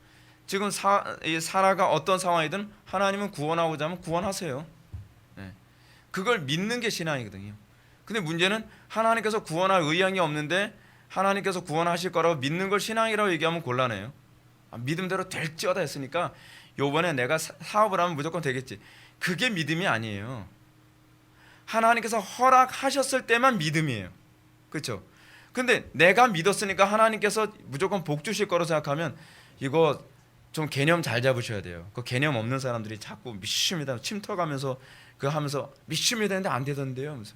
지금 사라가 어떤 상황이든 하나님은 구원하고자 하면 구원하세요. 네. 그걸 믿는 게 신앙이거든요. 근데 문제는 하나님께서 구원할 의향이 없는데 하나님께서 구원하실 거라고 믿는 걸 신앙이라고 얘기하면 곤란해요. 믿음대로 될지어다 했으니까 요번에 내가 사업을 하면 무조건 되겠지. 그게 믿음이 아니에요. 하나님께서 허락하셨을 때만 믿음이에요. 그렇죠? 근데 내가 믿었으니까 하나님께서 무조건 복 주실 거라고 생각하면 이거 좀 개념 잘 잡으셔야 돼요. 그 개념 없는 사람들이 자꾸 믿습니다 침터가면서 그 하면서 믿습니다 했는데 안 되던데요 하면서,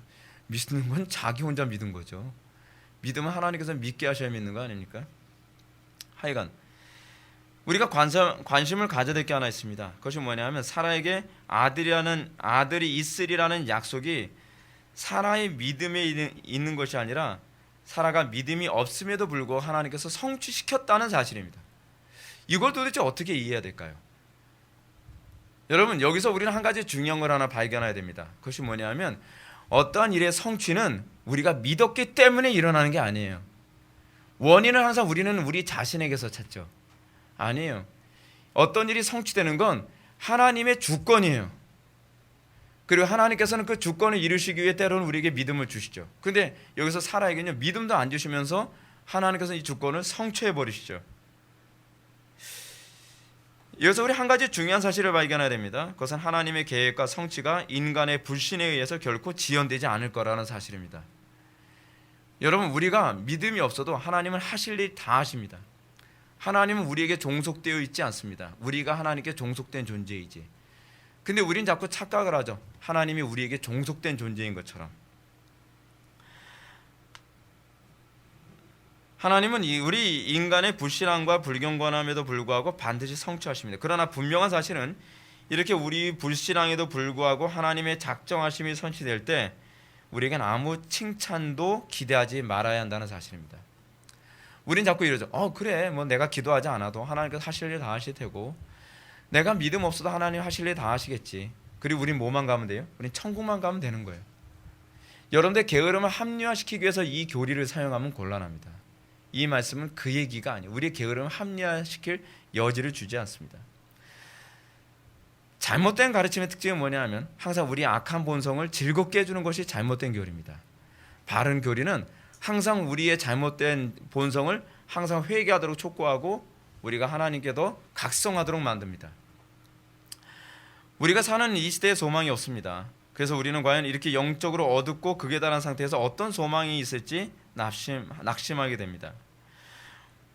믿는 건 자기 혼자 믿은 거죠. 믿음은 하나님께서 믿게 하셔야 믿는 거 아닙니까? 하여간 우리가 관심을 가져야 될 게 하나 있습니다. 그것이 뭐냐면 사라에게 아들이 있으리라는 약속이 사라의 믿음에 있는 것이 아니라 사라가 믿음이 없음에도 불구하고 하나님께서 성취시켰다는 사실입니다. 이걸 도대체 어떻게 이해해야 될까요? 여러분, 여기서 우리는 한 가지 중요한 걸 하나 발견해야 됩니다. 그것이 뭐냐면 어떠한 일의 성취는 우리가 믿었기 때문에 일어나는 게 아니에요. 원인은 항상 우리는 우리 자신에게서 찾죠. 아니에요. 어떤 일이 성취되는 건 하나님의 주권이에요. 그리고 하나님께서는 그 주권을 이루시기 위해 때로는 우리에게 믿음을 주시죠. 그런데 여기서 사라에게는요, 믿음도 안 주시면서 하나님께서 이 주권을 성취해 버리시죠. 여기서 우리 한 가지 중요한 사실을 발견해야 됩니다. 그것은 하나님의 계획과 성취가 인간의 불신에 의해서 결코 지연되지 않을 거라는 사실입니다. 여러분, 우리가 믿음이 없어도 하나님은 하실 일 다 하십니다. 하나님은 우리에게 종속되어 있지 않습니다. 우리가 하나님께 종속된 존재이지. 근데 우린 자꾸 착각을 하죠. 하나님이 우리에게 종속된 존재인 것처럼. 하나님은 우리 인간의 불신앙과 불경건함에도 불구하고 반드시 성취하십니다. 그러나 분명한 사실은 이렇게 우리 불신앙에도 불구하고 하나님의 작정하심이 성취될 때 우리에겐 아무 칭찬도 기대하지 말아야 한다는 사실입니다. 우린 자꾸 이러죠. 그래, 뭐 내가 기도하지 않아도 하나님께서 하실 일 다 하실 테고, 내가 믿음 없어도 하나님 하실 일 다 하시겠지. 그리고 우린 뭐만 가면 돼요? 우린 천국만 가면 되는 거예요. 여러분들 게으름을 합리화시키기 위해서 이 교리를 사용하면 곤란합니다. 이 말씀은 그 얘기가 아니에요. 우리의 게으름을 합리화시킬 여지를 주지 않습니다. 잘못된 가르침의 특징은 뭐냐면 항상 우리의 악한 본성을 즐겁게 해주는 것이 잘못된 교리입니다. 바른 교리는 항상 우리의 잘못된 본성을 항상 회개하도록 촉구하고 우리가 하나님께 더 각성하도록 만듭니다. 우리가 사는 이 시대에 소망이 없습니다. 그래서 우리는 과연 이렇게 영적으로 어둡고 극에 달한 상태에서 어떤 소망이 있을지 낙심하게 됩니다.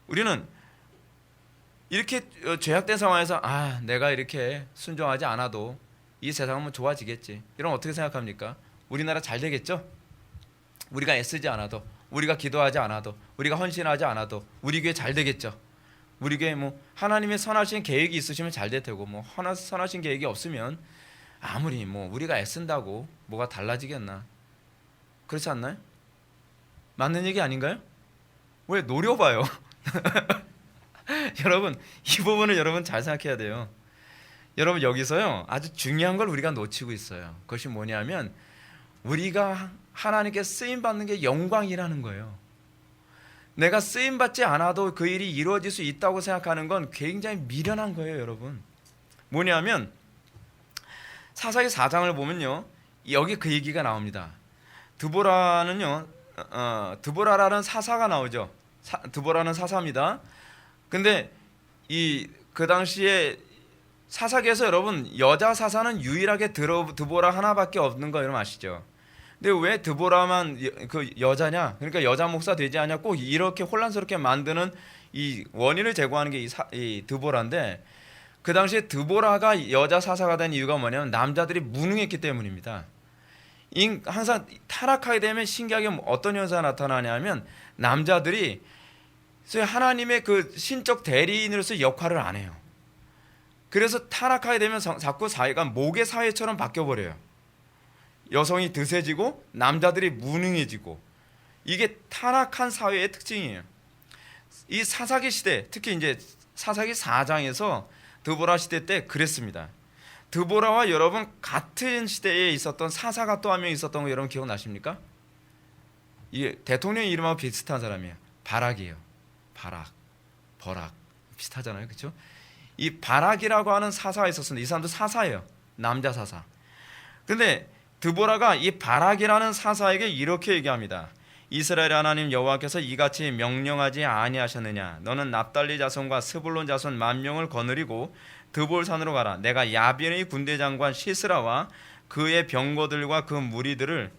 우리는 이렇게 죄악된 상황에서 내가 이렇게 순종하지 않아도 이 세상은 좋아지겠지. 이런 어떻게 생각합니까? 우리나라 잘 되겠죠? 우리가 애쓰지 않아도, 우리가 기도하지 않아도, 우리가 헌신하지 않아도 우리 교회 잘 되겠죠. 우리 교회 뭐 하나님의 선하신 계획이 있으시면 잘 될 테고, 뭐 선하신 계획이 없으면 아무리 뭐 우리가 애쓴다고 뭐가 달라지겠나? 그렇지 않나요? 맞는 얘기 아닌가요? 왜 노려봐요? 여러분, 이 부분을 여러분 잘 생각해야 돼요. 여러분, 여기서요 아주 중요한 걸 우리가 놓치고 있어요. 그것이 뭐냐면 우리가 하나님께 쓰임 받는 게 영광이라는 거예요. 내가 쓰임 받지 않아도 그 일이 이루어질 수 있다고 생각하는 건 굉장히 미련한 거예요, 여러분. 뭐냐면 사사기 4장을 보면요, 여기 그 얘기가 나옵니다. 드보라는요, 드보라라는 사사가 나오죠. 드보라는 사사입니다. 근데 그 당시에 사사기에서 여러분 여자 사사는 유일하게 드보라 하나밖에 없는 거 여러분 아시죠? 근데 왜 드보라만 그 여자냐? 그러니까 여자 목사 되지 않냐? 꼭 이렇게 혼란스럽게 만드는 이 원인을 제공하는 게 이 드보라인데, 그 당시에 드보라가 여자 사사가 된 이유가 뭐냐면 남자들이 무능했기 때문입니다. 항상 타락하게 되면 신기하게 어떤 현상이 나타나냐면 남자들이 하나님의 그 신적 대리인으로서 역할을 안 해요. 그래서 타락하게 되면 자꾸 사회가 모계 사회처럼 바뀌어버려요. 여성이 드세지고 남자들이 무능해지고, 이게 타락한 사회의 특징이에요. 이 사사기 시대, 특히 이제 사사기 4장에서 드보라 시대 때 그랬습니다. 드보라와 여러분 같은 시대에 있었던 사사가 또 한 명 있었던 거 여러분 기억나십니까? 이게 대통령 이름하고 비슷한 사람이에요. 바락이에요. 버락 비슷하잖아요, 그렇죠? 이 바락이라고 하는 사사가 있었습니다. 이 사람도 사사예요. 남자 사사. 근데 드보라가 이 바락이라는 사사에게 이렇게 얘기합니다. 이스라엘 하나님 여호와께서 이같이 명령하지 아니하셨느냐? 너는 납달리 자손과 스불론 자손 10,000명을 거느리고 드볼산으로 가라. 내가 야빈의 군대 장관 시스라와 그의 병거들과 그 무리들을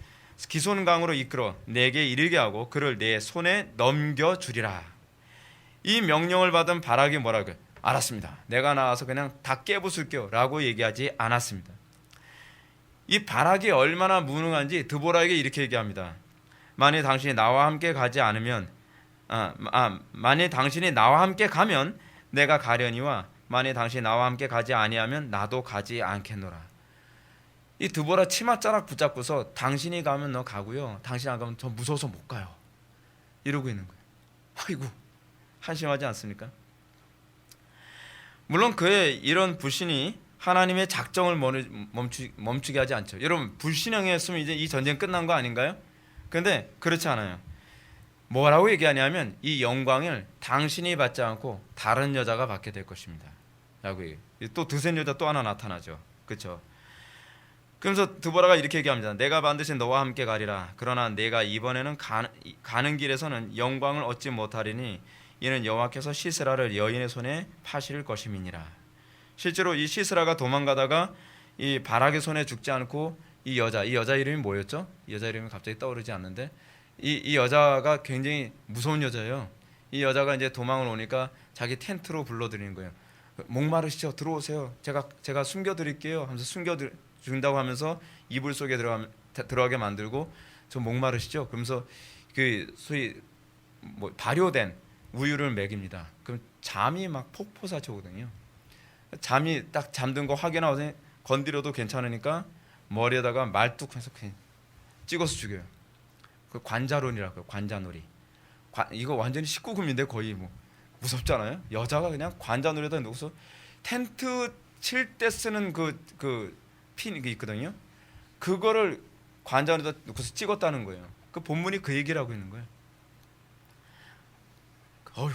기손강으로 이끌어 내게 이르게 하고 그를 내 손에 넘겨주리라. 이 명령을 받은 바락이 뭐라고요? 알았습니다. 내가 나와서 그냥 다 깨부술게요 라고 얘기하지 않았습니다. 이 바락이 얼마나 무능한지 드보라에게 이렇게 얘기합니다. 만일 당신이 나와 함께 가지 않으면 만일 당신이 나와 함께 가면 내가 가려니와 만일 당신이 나와 함께 가지 아니하면 나도 가지 않겠노라. 이 드보라 치맛자락 붙잡고서 당신이 가면 너 가고요, 당신 안 가면 저 무서워서 못 가요 이러고 있는 거예요. 아이고, 한심하지 않습니까? 물론 그의 이런 불신이 하나님의 작정을 멈추게 하지 않죠. 여러분 불신앙했으면 이제 이 전쟁 끝난 거 아닌가요? 그런데 그렇지 않아요. 뭐라고 얘기하냐면 이 영광을 당신이 받지 않고 다른 여자가 받게 될 것입니다 라고 얘기해요. 또 드센 여자 또 하나 나타나죠. 그렇죠? 그러면서 드보라가 이렇게 얘기합니다. 내가 반드시 너와 함께 가리라. 그러나 내가 이번에는 가는 길에서는 영광을 얻지 못하리니 이는 여호와께서 시스라를 여인의 손에 파실 것임이니라. 실제로 이 시스라가 도망가다가 이 바락의 손에 죽지 않고 이 여자 이름이 뭐였죠? 이 여자 이름이 갑자기 떠오르지 않는데 이 여자가 굉장히 무서운 여자예요. 이 여자가 이제 도망을 오니까 자기 텐트로 불러들이는 거예요. 목마르시죠? 들어오세요. 제가 숨겨드릴게요. 하면서 숨겨준다고 하면서 이불 속에 들어가게 만들고 저 목마르시죠? 그러면서 그 소위 뭐 발효된 우유를 먹입니다. 그럼 잠이 막 폭포사치 오거든요. 잠이 딱 잠든 거 확인하고 건드려도 괜찮으니까 머리에다가 말뚝해서 그냥 찍어서 죽여요. 그 관자놀이라고요. 관자놀이. 이거 완전히 19금인데 거의 뭐 무섭잖아요. 여자가 그냥 관자놀이에다 놓고서 텐트 칠 때 쓰는 그 핀이 있거든요. 그거를 관자놀이에다 놓고서 찍었다는 거예요. 그 본문이 그 얘기를 하고 있는 거예요. 어휴,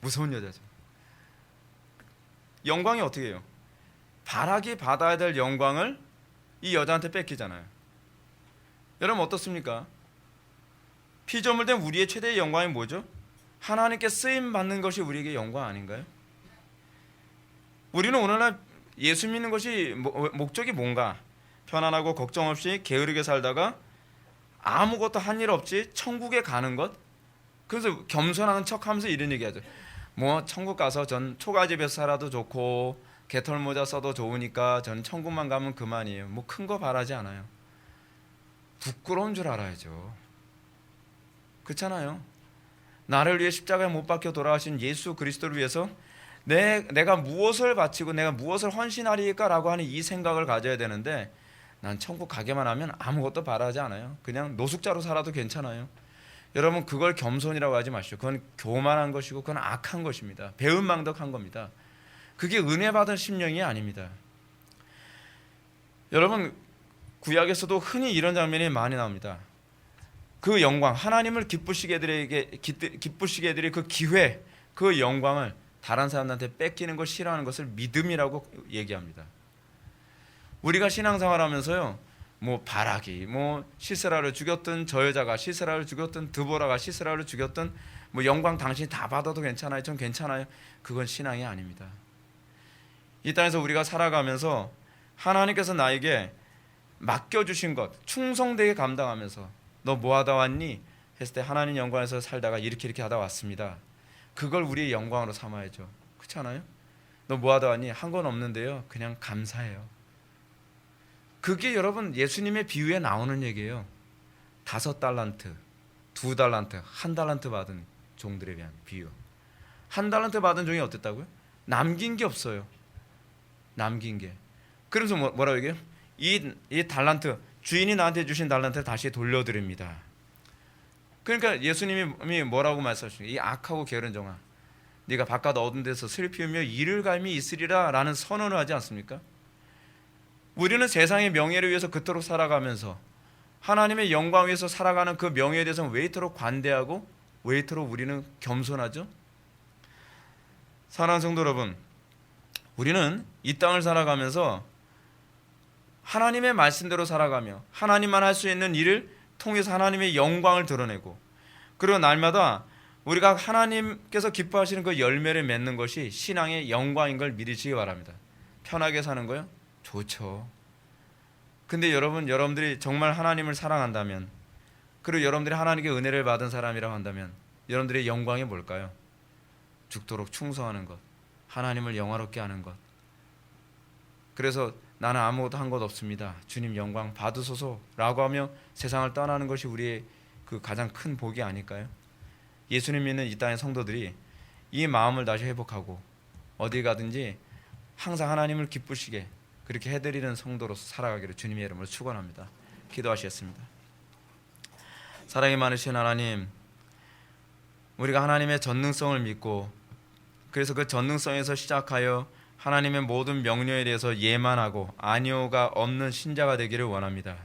무서운 여자죠. 영광이 어떻게 해요? 바락이 받아야 될 영광을 이 여자한테 뺏기잖아요. 여러분 어떻습니까? 피조물된 우리의 최대의 영광이 뭐죠? 하나님께 쓰임 받는 것이 우리에게 영광 아닌가요? 우리는 오늘날 예수 믿는 것이 목적이 뭔가? 편안하고 걱정 없이 게으르게 살다가 아무것도 한 일 없이 천국에 가는 것? 그래서 겸손하는 척하면서 이런 얘기하죠. 뭐 천국 가서 전 초가집에서 살아도 좋고 개털 모자 써도 좋으니까 전 천국만 가면 그만이에요. 뭐 큰 거 바라지 않아요. 부끄러운 줄 알아야죠. 그렇잖아요. 나를 위해 십자가에 못 박혀 돌아가신 예수 그리스도를 위해서 내가 무엇을 바치고 내가 무엇을 헌신하리까라고 하는 이 생각을 가져야 되는데 난 천국 가게만 하면 아무것도 바라지 않아요. 그냥 노숙자로 살아도 괜찮아요. 여러분 그걸 겸손이라고 하지 마시오. 그건 교만한 것이고 그건 악한 것입니다. 배은망덕한 겁니다. 그게 은혜 받은 심령이 아닙니다. 여러분 구약에서도 흔히 이런 장면이 많이 나옵니다. 그 영광 하나님을 기쁘시게 해드릴 그 기회 그 영광을 다른 사람한테 뺏기는 걸 싫어하는 것을 믿음이라고 얘기합니다. 우리가 신앙생활하면서요 뭐 바락이 뭐 시스라를 죽였든 저 여자가 시스라를 죽였든 드보라가 시스라를 죽였든 뭐 영광 당신이 다 받아도 괜찮아요. 전 괜찮아요. 그건 신앙이 아닙니다. 이 땅에서 우리가 살아가면서 하나님께서 나에게 맡겨주신 것 충성되게 감당하면서 너 뭐 하다 왔니? 했을 때 하나님 영광에서 살다가 이렇게 하다 왔습니다. 그걸 우리의 영광으로 삼아야죠. 그렇지 않아요? 너 뭐 하다 왔니? 한 건 없는데요. 그냥 감사해요. 그게 여러분 예수님의 비유에 나오는 얘기예요. 5달란트, 2달란트, 1달란트 받은 종들에 대한 비유. 1달란트 받은 종이 어땠다고요? 남긴 게 없어요. 남긴 게. 그래서 뭐라고 얘기해요? 이 달란트 주인이 나한테 주신 달란트를 다시 돌려드립니다. 그러니까 예수님이 뭐라고 말씀하십니까? 이 악하고 게으른 종아, 네가 바깥 어두운 데서 슬피우며 이를 갈미 있으리라 라는 선언을 하지 않습니까? 우리는 세상의 명예를 위해서 그토록 살아가면서 하나님의 영광 위해서 살아가는 그 명예에 대해서는 왜 이토록 관대하고 왜 이토록 우리는 겸손하죠? 사랑하는 성도 여러분, 우리는 이 땅을 살아가면서 하나님의 말씀대로 살아가며 하나님만 할 수 있는 일을 통해서 하나님의 영광을 드러내고 그리고 날마다 우리가 하나님께서 기뻐하시는 그 열매를 맺는 것이 신앙의 영광인 걸 믿으시기 바랍니다. 편하게 사는 거요? 좋죠. 근데 여러분들이 정말 하나님을 사랑한다면 그리고 여러분들이 하나님께 은혜를 받은 사람이라고 한다면 여러분들의 영광이 뭘까요? 죽도록 충성하는 것, 하나님을 영화롭게 하는 것. 그래서 나는 아무것도 한 것 없습니다. 주님 영광 받으소서라고 하며 세상을 떠나는 것이 우리의 그 가장 큰 복이 아닐까요? 예수님 믿는 이 땅의 성도들이 이 마음을 다시 회복하고 어디 가든지 항상 하나님을 기쁘시게 그렇게 해드리는 성도로서 살아가기를 주님의 이름으로 축원합니다. 기도하시겠습니다. 사랑이 많으신 하나님, 우리가 하나님의 전능성을 믿고 그래서 그 전능성에서 시작하여 하나님의 모든 명령에 대해서 예만하고 아니오가 없는 신자가 되기를 원합니다.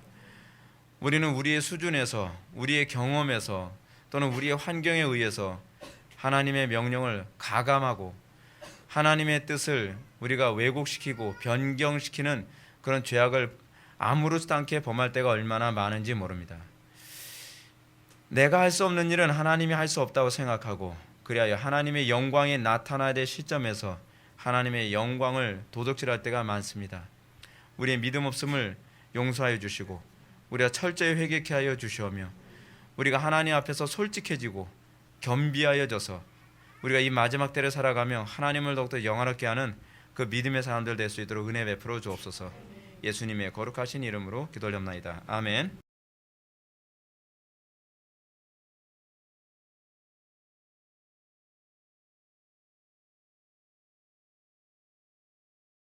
우리는 우리의 수준에서, 우리의 경험에서 또는 우리의 환경에 의해서 하나님의 명령을 가감하고 하나님의 뜻을 우리가 왜곡시키고 변경시키는 그런 죄악을 아무렇지도 않게 범할 때가 얼마나 많은지 모릅니다. 내가 할 수 없는 일은 하나님이 할 수 없다고 생각하고 그리하여 하나님의 영광이 나타나야 될 시점에서 하나님의 영광을 도둑질할 때가 많습니다. 우리의 믿음 없음을 용서하여 주시고 우리가 철저히 회개케 하여 주시오며 우리가 하나님 앞에서 솔직해지고 겸비하여져서 우리가 이 마지막 때를 살아가며 하나님을 더욱더 영화롭게 하는 그 믿음의 사람들 될 수 있도록 은혜 베풀어 주옵소서. 예수님의 거룩하신 이름으로 기도하옵나이다. 아멘.